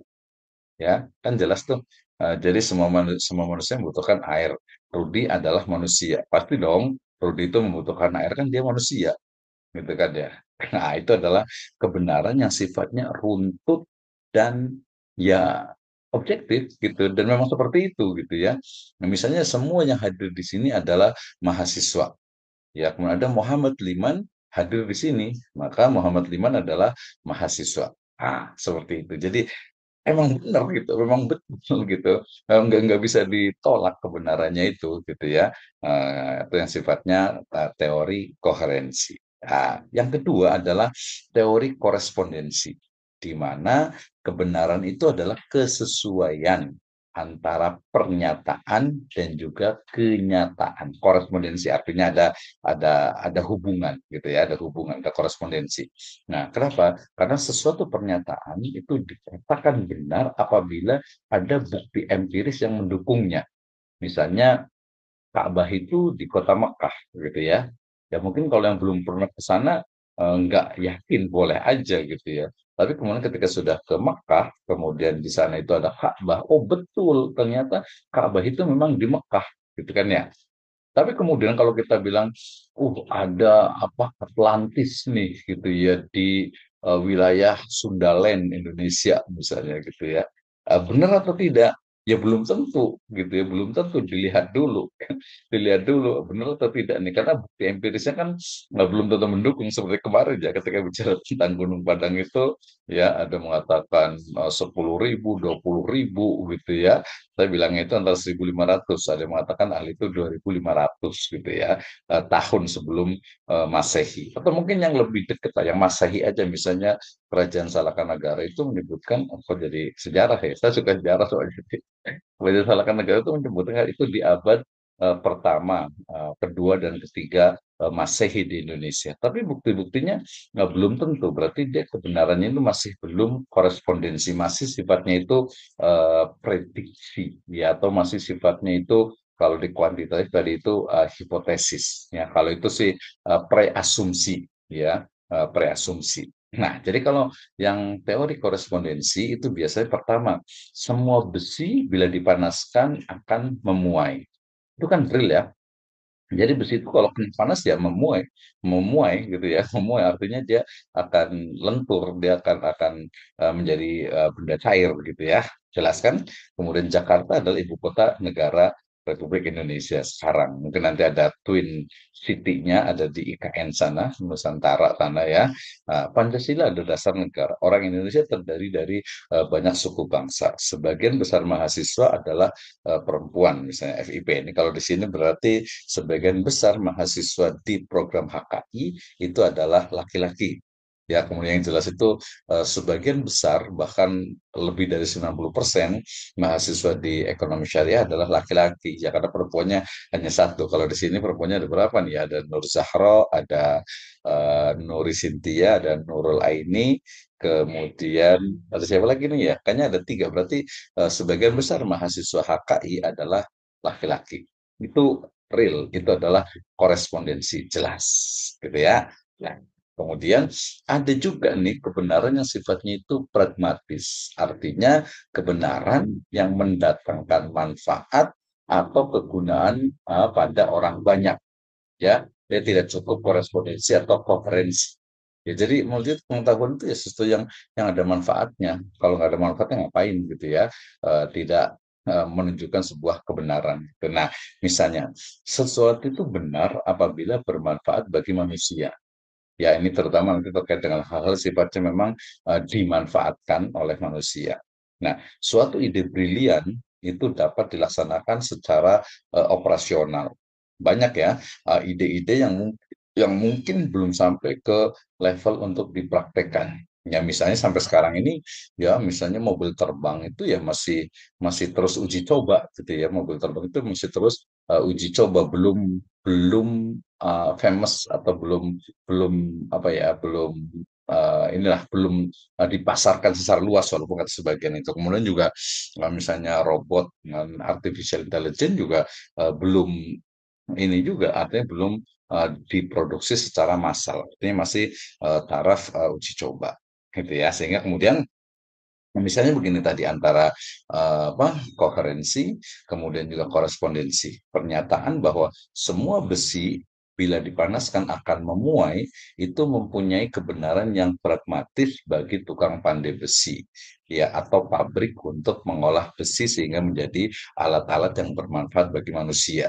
ya kan jelas tuh. Jadi semua manusia membutuhkan air. Rudi adalah manusia, pasti dong. Rudi itu membutuhkan air kan dia manusia, gitu kan ya. Nah, itu adalah kebenaran yang sifatnya runtut dan ya objektif gitu. Dan memang seperti itu gitu ya. Nah, misalnya semua yang hadir di sini adalah mahasiswa. Ya, kemudian ada Muhammad Liman hadir di sini, maka Muhammad Liman adalah mahasiswa. Seperti itu. Jadi emang benar gitu, memang betul gitu. Nggak bisa ditolak kebenarannya itu gitu ya. Itu yang sifatnya teori koherensi. Yang kedua adalah teori korespondensi, di mana kebenaran itu adalah kesesuaian antara pernyataan dan juga kenyataan. Korespondensi artinya ada hubungan gitu ya, ada hubungan, ada korespondensi. Nah, kenapa? Karena sesuatu pernyataan itu dikatakan benar apabila ada bukti empiris yang mendukungnya. Misalnya Ka'bah itu di kota Mekah gitu ya. Ya mungkin kalau yang belum pernah ke sana nggak yakin boleh aja gitu ya. Tapi kemudian ketika sudah ke Mekah, kemudian di sana itu ada Ka'bah. Oh betul, ternyata Ka'bah itu memang di Mekah gitu kan ya. Tapi kemudian kalau kita bilang, ada apa Atlantis nih gitu ya di wilayah Sundaland Indonesia misalnya gitu ya. Benar atau tidak? Ya belum tentu gitu ya, belum tentu dilihat dulu, dilihat dulu benar atau tidak nih karena bukti empirisnya kan belum tentu mendukung seperti kemarin ya ketika bicara tentang Gunung Padang itu ya ada mengatakan 10.000, 20.000 gitu ya. Saya bilangnya itu antara 1.500, ada yang mengatakan ahli itu 2.500 gitu ya, tahun sebelum Masehi. Atau mungkin yang lebih dekat lah, yang Masehi aja misalnya Kerajaan Salakanagara itu menyebutkan, kok jadi sejarah ya, saya suka sejarah soalnya. Kerajaan Salakanagara itu menyebutkan itu di abad pertama, kedua, dan ketiga Masehi di Indonesia. Tapi bukti-buktinya belum tentu, berarti dia kebenarannya itu masih belum korespondensi, masih sifatnya itu prediksi, ya, atau masih sifatnya itu kalau di kuantitatif tadi itu hipotesis, ya. Kalau itu sih preasumsi, ya, preasumsi. Nah, jadi kalau yang teori korespondensi itu biasanya pertama, semua besi bila dipanaskan akan memuai. Itu kan real ya. Jadi besi itu kalau kena panas ya memuai, memuai gitu ya, memuai artinya dia akan lentur, dia akan menjadi benda cair gitu ya. Jelas kan? Kemudian Jakarta adalah ibu kota negara Republik Indonesia sekarang. Mungkin nanti ada twin city-nya ada di IKN sana, Nusantara sana ya. Pancasila ada dasar negara. Orang Indonesia terdiri dari banyak suku bangsa. Sebagian besar mahasiswa adalah perempuan, misalnya FIP. Ini kalau di sini berarti sebagian besar mahasiswa di program HKI itu adalah laki-laki. Ya, kemudian yang jelas itu sebagian besar bahkan lebih dari 90% mahasiswa di ekonomi syariah adalah laki-laki. Ya, karena perempuannya hanya satu. Kalau di sini perempuannya ada berapa nih? Ada Nur Zahro, ada Nuri Sintia, dan Nurul Aini. Kemudian ada siapa lagi nih ya? Kayaknya ada tiga. Berarti sebagian besar mahasiswa HKI adalah laki-laki. Itu real, itu adalah korespondensi jelas, gitu ya. Nah, kemudian ada juga nih kebenaran yang sifatnya itu pragmatis, artinya kebenaran yang mendatangkan manfaat atau kegunaan pada orang banyak, ya. Dia tidak cukup korespondensi atau koherensi. Ya, jadi menurut itu pengetahuan itu ya sesuatu yang ada manfaatnya. Kalau nggak ada manfaatnya ngapain gitu ya? Tidak menunjukkan sebuah kebenaran. Gitu. Nah, misalnya sesuatu itu benar apabila bermanfaat bagi manusia. Ya, ini terutama nanti terkait dengan hal-hal sifatnya memang dimanfaatkan oleh manusia. Nah, suatu ide brilian itu dapat dilaksanakan secara operasional. Banyak ya ide-ide yang mungkin belum sampai ke level untuk dipraktekkan. Ya, misalnya sampai sekarang ini, ya misalnya mobil terbang itu ya masih masih terus uji coba gitu ya. Mobil terbang itu masih terus uji coba, belum belum famous atau belum belum apa ya belum inilah belum dipasarkan secara luas walaupun kata sebagian itu. Kemudian juga misalnya robot dengan artificial intelligence juga belum ini juga artinya belum diproduksi secara massal. Artinya masih taraf uji coba gitu ya. Sehingga kemudian misalnya begini tadi antara koherensi kemudian juga korespondensi. Pernyataan bahwa semua besi bila dipanaskan akan memuai itu mempunyai kebenaran yang pragmatis bagi tukang pandai besi ya atau pabrik untuk mengolah besi sehingga menjadi alat-alat yang bermanfaat bagi manusia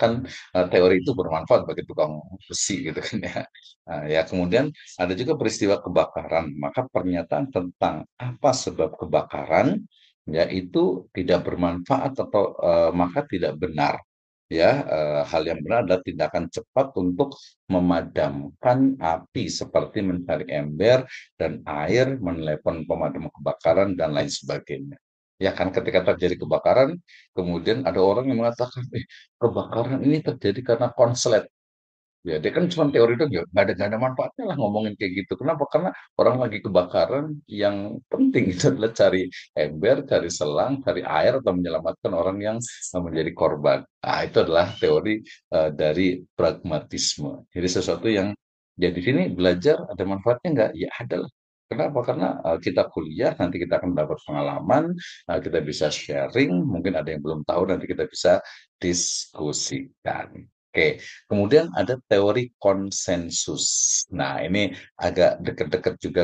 kan teori itu bermanfaat bagi tukang besi gitu kan ya. Nah, ya kemudian ada juga peristiwa kebakaran, maka pernyataan tentang apa sebab kebakaran ya itu tidak bermanfaat atau maka tidak benar. Ya, hal yang benar adalah tindakan cepat untuk memadamkan api seperti mencari ember dan air, menelepon pemadam kebakaran dan lain sebagainya. Ya kan ketika terjadi kebakaran, kemudian ada orang yang mengatakan, kebakaran ini terjadi karena konslet. Ya, dia kan cuma teori itu nggak ada manfaatnya lah ngomongin kayak gitu. Kenapa? Karena orang lagi kebakaran yang penting itu adalah cari ember, cari selang, cari air atau menyelamatkan orang yang menjadi korban. Nah, itu adalah teori dari pragmatisme. Jadi sesuatu yang ya di sini belajar ada manfaatnya nggak? Ya ada lah. Kenapa? Karena kita kuliah, nanti kita akan dapat pengalaman, kita bisa sharing, mungkin ada yang belum tahu, nanti kita bisa diskusikan. Oke, kemudian ada teori konsensus. Nah, ini agak dekat-dekat juga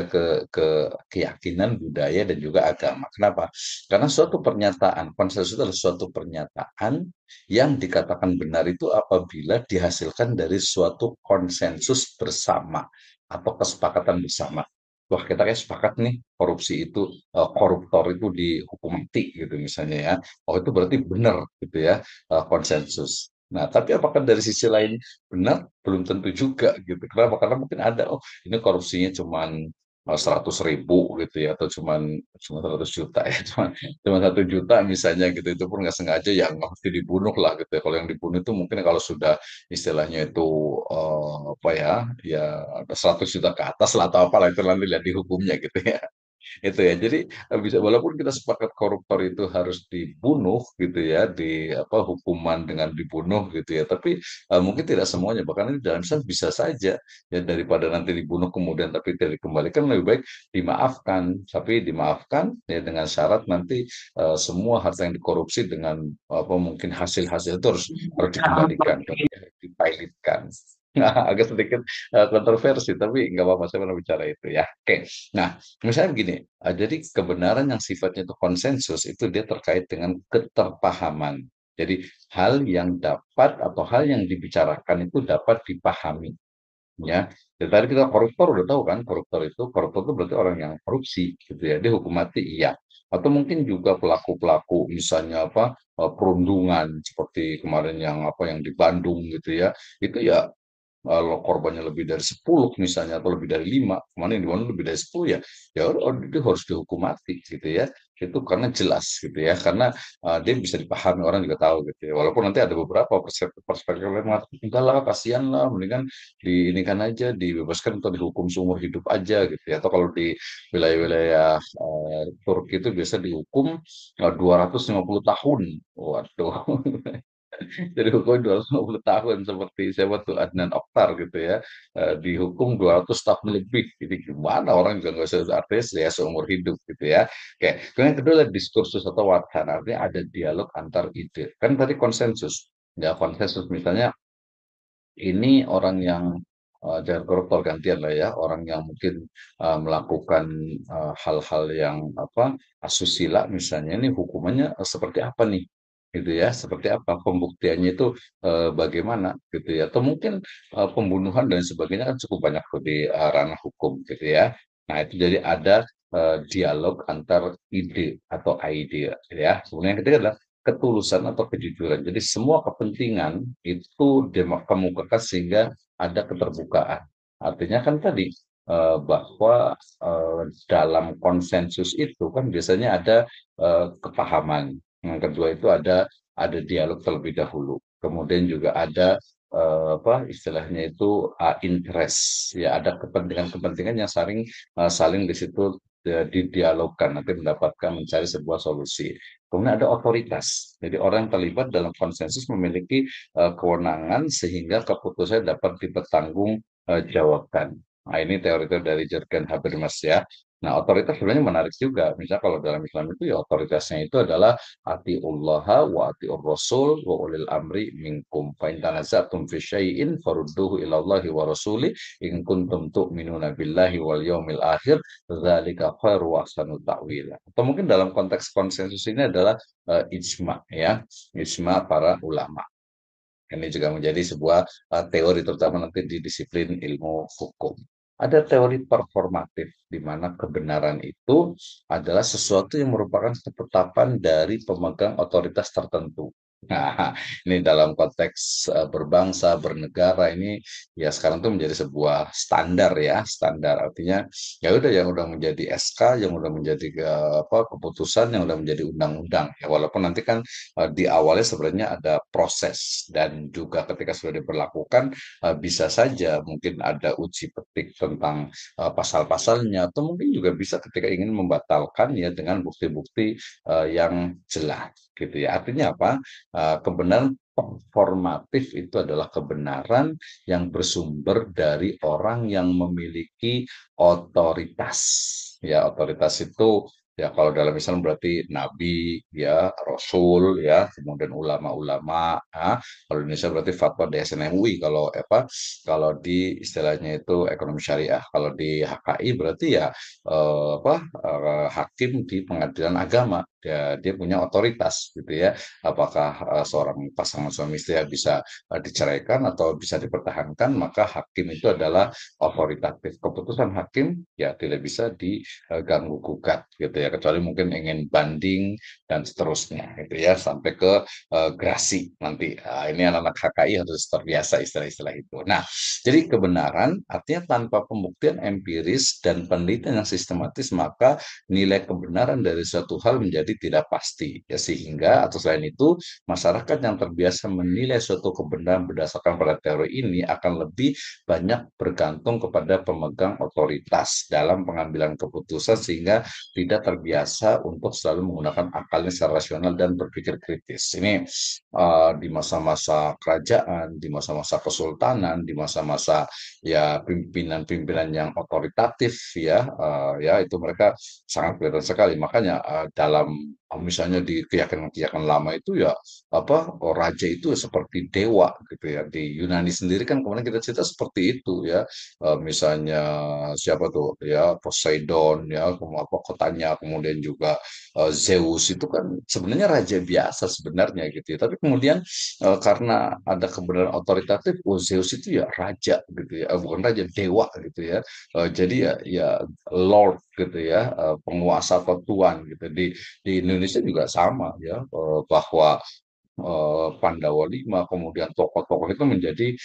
ke keyakinan budaya dan juga agama. Kenapa? Karena suatu pernyataan, konsensus itu adalah suatu pernyataan yang dikatakan benar itu apabila dihasilkan dari suatu konsensus bersama atau kesepakatan bersama. Wah, kita kayak sepakat nih korupsi itu, koruptor itu dihukum mati gitu misalnya ya. Oh, itu berarti benar gitu ya, konsensus. Nah, tapi apakah dari sisi lain benar? Belum tentu juga gitu. Kenapa? Karena mungkin ada, oh ini korupsinya cuman 100.000 gitu ya, atau cuma 100 juta ya, cuma 1 juta misalnya gitu. Itu pun nggak sengaja ya nggak mesti dibunuh lah gitu ya. Kalau yang dibunuh itu mungkin kalau sudah istilahnya itu apa ya, ya 100 juta ke atas lah atau apalah itu nanti lihat di hukumnya gitu ya. Itu ya. Jadi bisa walaupun kita sepakat koruptor itu harus dibunuh gitu ya, di apa hukuman dengan dibunuh gitu ya. Tapi mungkin tidak semuanya. Bahkan ini dalam Islam bisa saja ya daripada nanti dibunuh kemudian tapi tidak dikembalikan lebih baik dimaafkan. Tapi dimaafkan ya dengan syarat nanti semua harta yang dikorupsi dengan apa mungkin hasil-hasil itu harus dikembalikan, dipilotkan. Nah, agak sedikit kontroversi, tapi nggak apa-apa, saya pernah bicara itu ya. Oke, nah misalnya begini, jadi kebenaran yang sifatnya itu konsensus itu dia terkait dengan keterpahaman. Jadi hal yang dapat atau hal yang dibicarakan itu dapat dipahami. Ya, jadi tadi kita koruptor udah tahu kan, koruptor itu berarti orang yang korupsi gitu ya, dia hukum mati iya. Atau mungkin juga pelaku-pelaku misalnya apa perundungan seperti kemarin yang apa yang di Bandung gitu ya, itu ya kalau korbannya lebih dari 10 misalnya atau lebih dari 5, kemana yang di mana lebih dari 10 ya, ya itu harus dihukum mati gitu ya. Itu karena jelas gitu ya, karena dia bisa dipahami orang juga tahu gitu ya. Walaupun nanti ada beberapa perspektif yang mengatakan, enggak lah, kasihan lah, mendingan di ini kan aja dibebaskan atau dihukum seumur hidup aja gitu ya. Atau kalau di wilayah-wilayah Turki itu biasa dihukum 250 tahun. Waduh, jadi hukum 250 tahun seperti siapa tuh Adnan Oktar gitu ya, dihukum 200 tahun lebih. Jadi gimana orang juga nggak usah artis ya seumur hidup gitu ya. Oke, kemudian yang kedua adalah diskursus atau wacana, artinya ada dialog antar ide. Kan tadi konsensus, ya konsensus misalnya ini orang yang jangan koruptor gantian lah ya, orang yang mungkin melakukan hal-hal yang asusila misalnya, ini hukumannya seperti apa nih? Gitu ya, seperti apa pembuktiannya itu, bagaimana gitu ya, atau mungkin pembunuhan dan sebagainya kan cukup banyak tuh di ranah hukum gitu ya. Nah itu jadi ada dialog antar ide atau ide ya. Kemudian yang ketiga adalah ketulusan atau kejujuran. Jadi semua kepentingan itu kemukakan sehingga ada keterbukaan. Artinya kan tadi bahwa dalam konsensus itu kan biasanya ada kepahaman. Yang kedua itu ada dialog terlebih dahulu. Kemudian juga ada istilahnya itu interest, ya ada kepentingan-kepentingan yang saling di situ didialogkan, nanti mendapatkan mencari sebuah solusi. Kemudian ada otoritas. Jadi orang yang terlibat dalam konsensus memiliki kewenangan sehingga keputusan dapat dipertanggung jawabkan. Nah, ini teori-teori dari Jurgen Habermas ya. Nah, otoritas sebenarnya menarik juga. Misalnya kalau dalam Islam itu ya otoritasnya itu adalah atiullaha wa atiur rasul wa ulil amri minkum. Fa in tanaza'tum fi syai'in farudduhu ila Allahi wa rasuli in kuntum tu'minuna billahi wal yaumil akhir dzalika khairu wa ahsanu ta'wila. Atau mungkin dalam konteks konsensus ini adalah ijma ya, ijma para ulama. Ini juga menjadi sebuah teori terutama nanti di disiplin ilmu hukum. Ada teori performatif di mana kebenaran itu adalah sesuatu yang merupakan ketetapan dari pemegang otoritas tertentu. Nah, ini dalam konteks berbangsa, bernegara ini ya sekarang tuh menjadi sebuah standar ya, standar artinya ya udah yang udah menjadi SK, yang udah menjadi keputusan, yang udah menjadi undang-undang. Ya walaupun nanti kan di awalnya sebenarnya ada proses dan juga ketika sudah diberlakukan bisa saja mungkin ada uji petik tentang pasal-pasalnya atau mungkin juga bisa ketika ingin membatalkan ya dengan bukti-bukti yang jelas gitu ya. Artinya apa? Kebenaran performatif itu adalah kebenaran yang bersumber dari orang yang memiliki otoritas. Ya, otoritas itu ya kalau dalam Islam berarti nabi, ya rasul, ya kemudian ulama-ulama. Ya. Kalau di Indonesia berarti fatwa DSN MUI. Kalau di istilahnya itu ekonomi syariah. Kalau di HKI berarti ya hakim di pengadilan agama. Dia punya otoritas gitu ya. Apakah seorang pasangan suami istri bisa diceraikan atau bisa dipertahankan, maka hakim itu adalah otoritatif. Keputusan hakim ya tidak bisa diganggu gugat gitu ya, kecuali mungkin ingin banding dan seterusnya gitu ya sampai ke gerasi nanti. Ini anak-anak HKI harus terbiasa istilah-istilah itu. Nah, jadi kebenaran artinya tanpa pembuktian empiris dan penelitian yang sistematis, maka nilai kebenaran dari suatu hal menjadi tidak pasti. Ya, sehingga atau selain itu, masyarakat yang terbiasa menilai suatu kebenaran berdasarkan pada teori ini akan lebih banyak bergantung kepada pemegang otoritas dalam pengambilan keputusan sehingga tidak terbiasa untuk selalu menggunakan akalnya secara rasional dan berpikir kritis. Ini di masa-masa kerajaan, di masa-masa kesultanan, di masa-masa ya pimpinan-pimpinan yang otoritatif ya itu mereka sangat kelihatan sekali. Makanya dalam misalnya di keyakinan-keyakinan lama itu ya raja itu seperti dewa gitu ya. Di Yunani sendiri kan kemudian kita cerita seperti itu ya. Misalnya siapa tuh ya Poseidon ya kotanya, kemudian juga Zeus itu kan sebenarnya raja biasa sebenarnya gitu ya. Tapi kemudian karena ada kebenaran otoritatif, Zeus itu ya raja gitu ya, bukan raja, dewa gitu ya. Jadi ya Lord gitu ya, penguasa atau tuan gitu. Di Indonesia juga sama ya, bahwa Pandawa Lima, kemudian tokoh-tokoh itu menjadi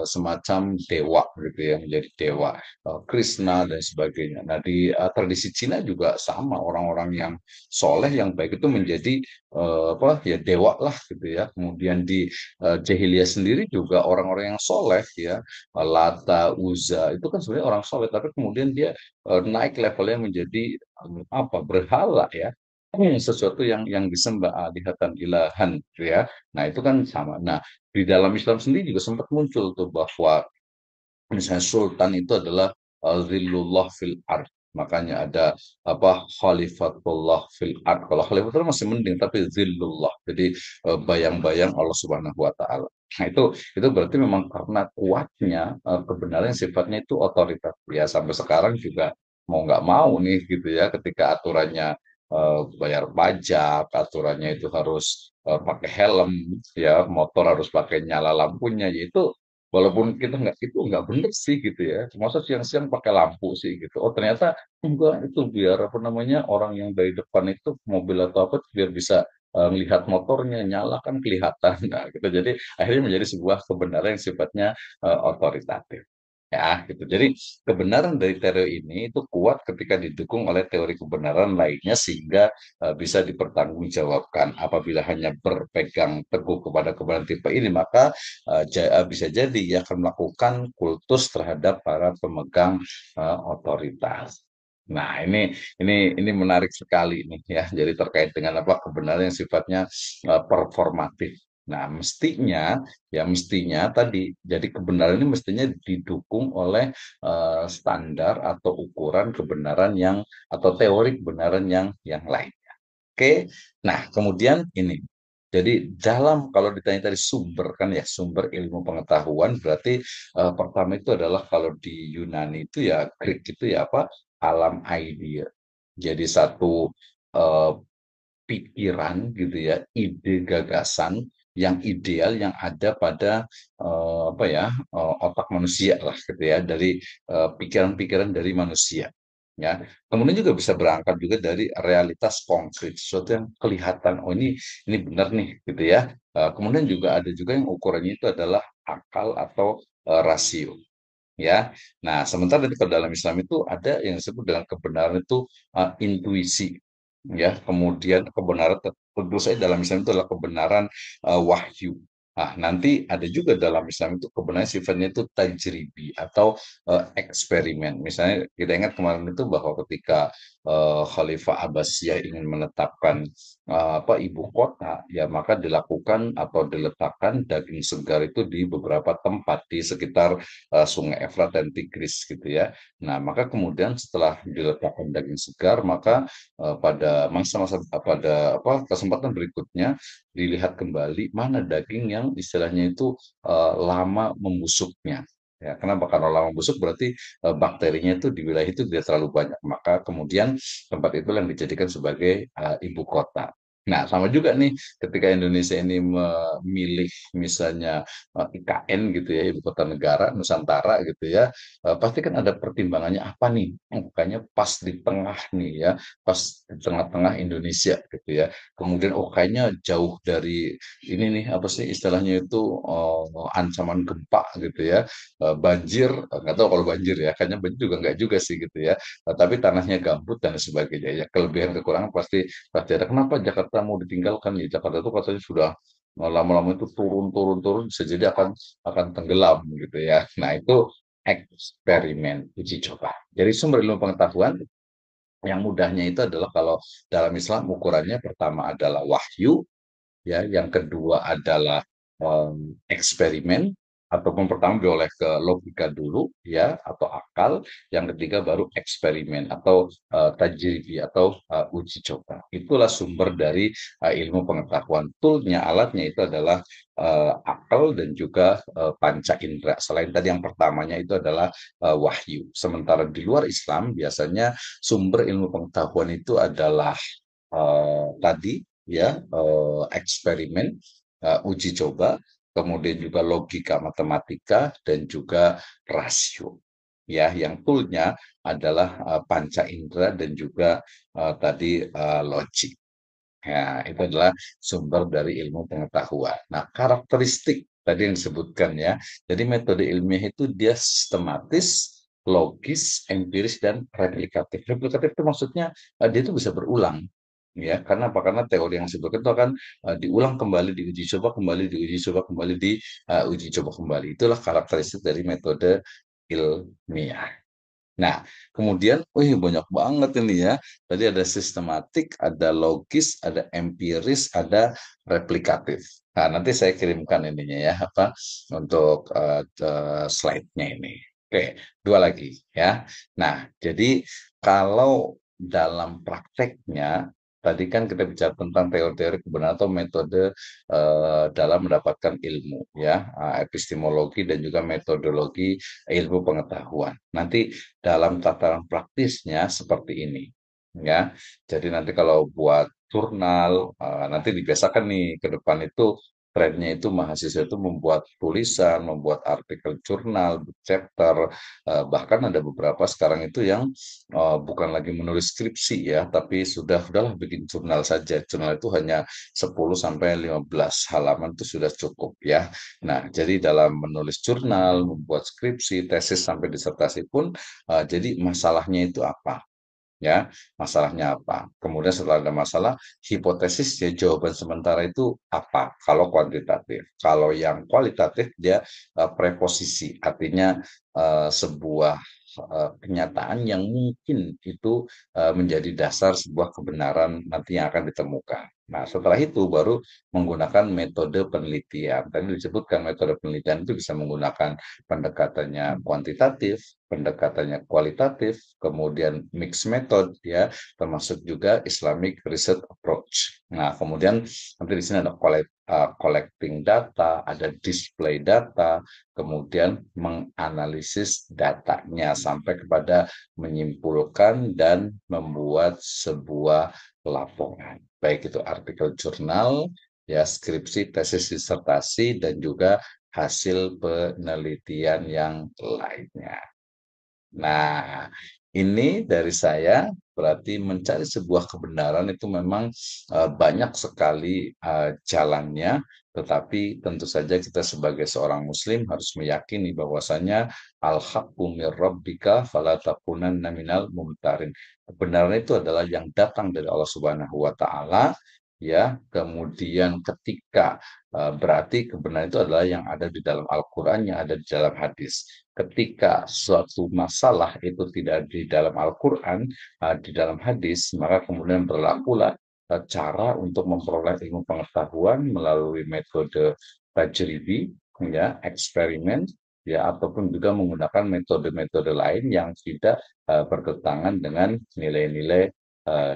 semacam dewa gitu ya, menjadi dewa Krishna dan sebagainya. Nah di tradisi Cina juga sama, orang-orang yang soleh yang baik itu menjadi ya dewa lah gitu ya. Kemudian di Jahiliyah sendiri juga orang-orang yang soleh ya, Lata, Uzza itu kan sebenarnya orang soleh, tapi kemudian dia naik levelnya menjadi berhala ya. Sesuatu yang disembah alihatan ilahan gitu ya. Nah, itu kan sama. Nah, di dalam Islam sendiri juga sempat muncul tuh bahwa misalnya sultan itu adalah zillullah fil ard Makanya ada apa khalifatullah fil ard. Kalau khalifatullah masih mending, tapi zillullah. Jadi bayang-bayang Allah Subhanahu wa taala. Nah, itu berarti memang karena kuatnya kebenaran yang sifatnya itu otoritas. Ya sampai sekarang juga mau nggak mau nih gitu ya, ketika aturannya bayar pajak, aturannya itu harus pakai helm, ya motor harus pakai nyala lampunya, yaitu walaupun kita nggak itu nggak bener sih gitu ya. Masa siang-siang pakai lampu sih gitu. Oh ternyata enggak, itu biar apa namanya orang yang dari depan itu mobil atau apa biar bisa melihat motornya nyala kan kelihatan. Nah, gitu. Jadi akhirnya menjadi sebuah kebenaran yang sifatnya otoritatif. Ya, gitu. Jadi kebenaran dari teori ini itu kuat ketika didukung oleh teori kebenaran lainnya sehingga bisa dipertanggungjawabkan. Apabila hanya berpegang teguh kepada kebenaran tipe ini, maka bisa jadi ia akan melakukan kultus terhadap para pemegang otoritas. Nah, ini menarik sekali nih ya. Jadi terkait dengan apa kebenaran yang sifatnya performatif. Nah, mestinya tadi jadi kebenaran ini mestinya didukung oleh standar atau ukuran kebenaran yang atau teori kebenaran yang lain. Oke, nah kemudian ini. Jadi dalam kalau ditanya tadi sumber kan ya sumber ilmu pengetahuan berarti pertama itu adalah kalau di Yunani itu ya Greek itu ya apa alam idea. Jadi satu eh, pikiran gitu ya, ide gagasan yang ideal yang ada pada apa ya otak manusia lah gitu ya dari pikiran-pikiran dari manusia ya. Kemudian juga bisa berangkat juga dari realitas konkret sesuatu yang kelihatan oh ini benar nih gitu ya. Kemudian juga ada juga yang ukurannya itu adalah akal atau rasio ya. Nah, sementara nanti kalau dalam Islam itu ada yang disebut dengan kebenaran itu intuisi ya. Kemudian kebenaran tentu saja dalam Islam itu adalah kebenaran wahyu. Nah, nanti ada juga dalam Islam itu kebenaran sifatnya itu tajribi atau eksperimen. Misalnya kita ingat kemarin itu bahwa ketika Khalifah Abbasiyah ingin menetapkan apa ibu kota, ya maka dilakukan atau diletakkan daging segar itu di beberapa tempat di sekitar Sungai Efrat dan Tigris gitu ya. Nah, maka kemudian setelah diletakkan daging segar, maka pada masa-masa pada apa kesempatan berikutnya dilihat kembali mana daging yang istilahnya itu lama membusuknya. Ya, kenapa? Karena lama busuk berarti bakterinya itu di wilayah itu tidak terlalu banyak. Maka kemudian tempat itu yang dijadikan sebagai ibu kota. Nah, sama juga nih ketika Indonesia ini memilih misalnya IKN gitu ya, ibu kota negara Nusantara gitu ya, pasti kan ada pertimbangannya apa nih? Kayaknya pas di tengah nih ya, pas di tengah-tengah Indonesia gitu ya. Kemudian kayaknya jauh dari ini nih apa sih istilahnya itu ancaman gempa gitu ya, banjir nggak tahu kalau banjir ya, kayaknya banjir juga nggak juga sih gitu ya. Tapi tanahnya gambut dan sebagainya ya kelebihan kekurangan pasti pasti ada. Kenapa Jakarta mau ditinggalkan ya? Jakarta itu katanya sudah lama-lama itu turun bisa jadi akan tenggelam gitu ya. Nah, itu eksperimen uji coba. Jadi sumber ilmu pengetahuan yang mudahnya itu adalah kalau dalam Islam ukurannya pertama adalah wahyu, ya, yang kedua adalah eksperimen ataupun pertama boleh ke logika dulu ya atau akal, yang ketiga baru eksperimen atau tajribi atau uji coba. Itulah sumber dari ilmu pengetahuan. Toolnya, alatnya itu adalah akal dan juga panca indera. Selain tadi yang pertamanya itu adalah wahyu. Sementara di luar Islam biasanya sumber ilmu pengetahuan itu adalah tadi ya eksperimen, uji coba, kemudian juga logika matematika dan juga rasio. Ya, yang toolnya adalah panca indera dan juga tadi logik. Ya, itu adalah sumber dari ilmu pengetahuan. Nah, karakteristik tadi yang disebutkan ya. Jadi metode ilmiah itu dia sistematis, logis, empiris, dan replikatif. Replikatif itu maksudnya dia itu bisa berulang. Ya, karena apa? Karena teori yang disebutkan itu akan diulang kembali, diuji coba kembali, diuji coba kembali, diuji coba kembali. Itulah karakteristik dari metode ilmiah. Nah, kemudian, wih banyak banget ini ya. Tadi ada sistematik, ada logis, ada empiris, ada replikatif. Nah, nanti saya kirimkan ininya ya, apa untuk slide-nya ini. Oke, dua lagi ya. Nah, jadi kalau dalam prakteknya tadi kan kita bicara tentang teori-teori kebenaran atau metode dalam mendapatkan ilmu ya, epistemologi dan juga metodologi ilmu pengetahuan. Nanti dalam tataran praktisnya seperti ini ya. Jadi nanti kalau buat jurnal nanti dibiasakan nih ke depan itu trennya itu mahasiswa itu membuat tulisan, membuat artikel jurnal, chapter, bahkan ada beberapa sekarang itu yang bukan lagi menulis skripsi ya, tapi udahlah bikin jurnal saja. Jurnal itu hanya 10 sampai 15 halaman itu sudah cukup ya. Nah, jadi dalam menulis jurnal, membuat skripsi, tesis sampai disertasi pun, jadi masalahnya itu apa? Ya, masalahnya apa? Kemudian setelah ada masalah, hipotesis ya jawaban sementara itu apa? Kalau kuantitatif. Kalau yang kualitatif dia preposisi, artinya sebuah kenyataan yang mungkin itu menjadi dasar sebuah kebenaran nanti yang akan ditemukan. Nah, setelah itu baru menggunakan metode penelitian. Tadi disebutkan metode penelitian itu bisa menggunakan pendekatannya kuantitatif, pendekatannya kualitatif, kemudian mixed method ya, termasuk juga Islamic Research Approach. Nah, kemudian nanti di sini ada collecting data, ada display data, kemudian menganalisis datanya sampai kepada menyimpulkan dan membuat sebuah laporan. Baik itu artikel jurnal, ya skripsi, tesis disertasi, dan juga hasil penelitian yang lainnya. Nah, ini dari saya berarti mencari sebuah kebenaran itu memang banyak sekali jalannya, tetapi tentu saja kita sebagai seorang muslim harus meyakini bahwasanya al-haqqu mir rabbika fala takunanna minal mumtarin. Kebenaran itu adalah yang datang dari Allah Subhanahu wa taala ya. Kemudian ketika berarti kebenaran itu adalah yang ada di dalam Al-Qur'an, yang ada di dalam hadis. Ketika suatu masalah itu tidak di dalam Al-Quran, di dalam hadis, maka kemudian berlakulah cara untuk memperoleh ilmu pengetahuan melalui metode tajribi, ya, eksperimen, ya, ataupun juga menggunakan metode-metode lain yang tidak bertentangan dengan nilai-nilai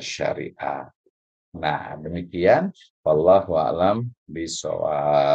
syariat. Nah, demikian. Wallahu a'lam bishawab.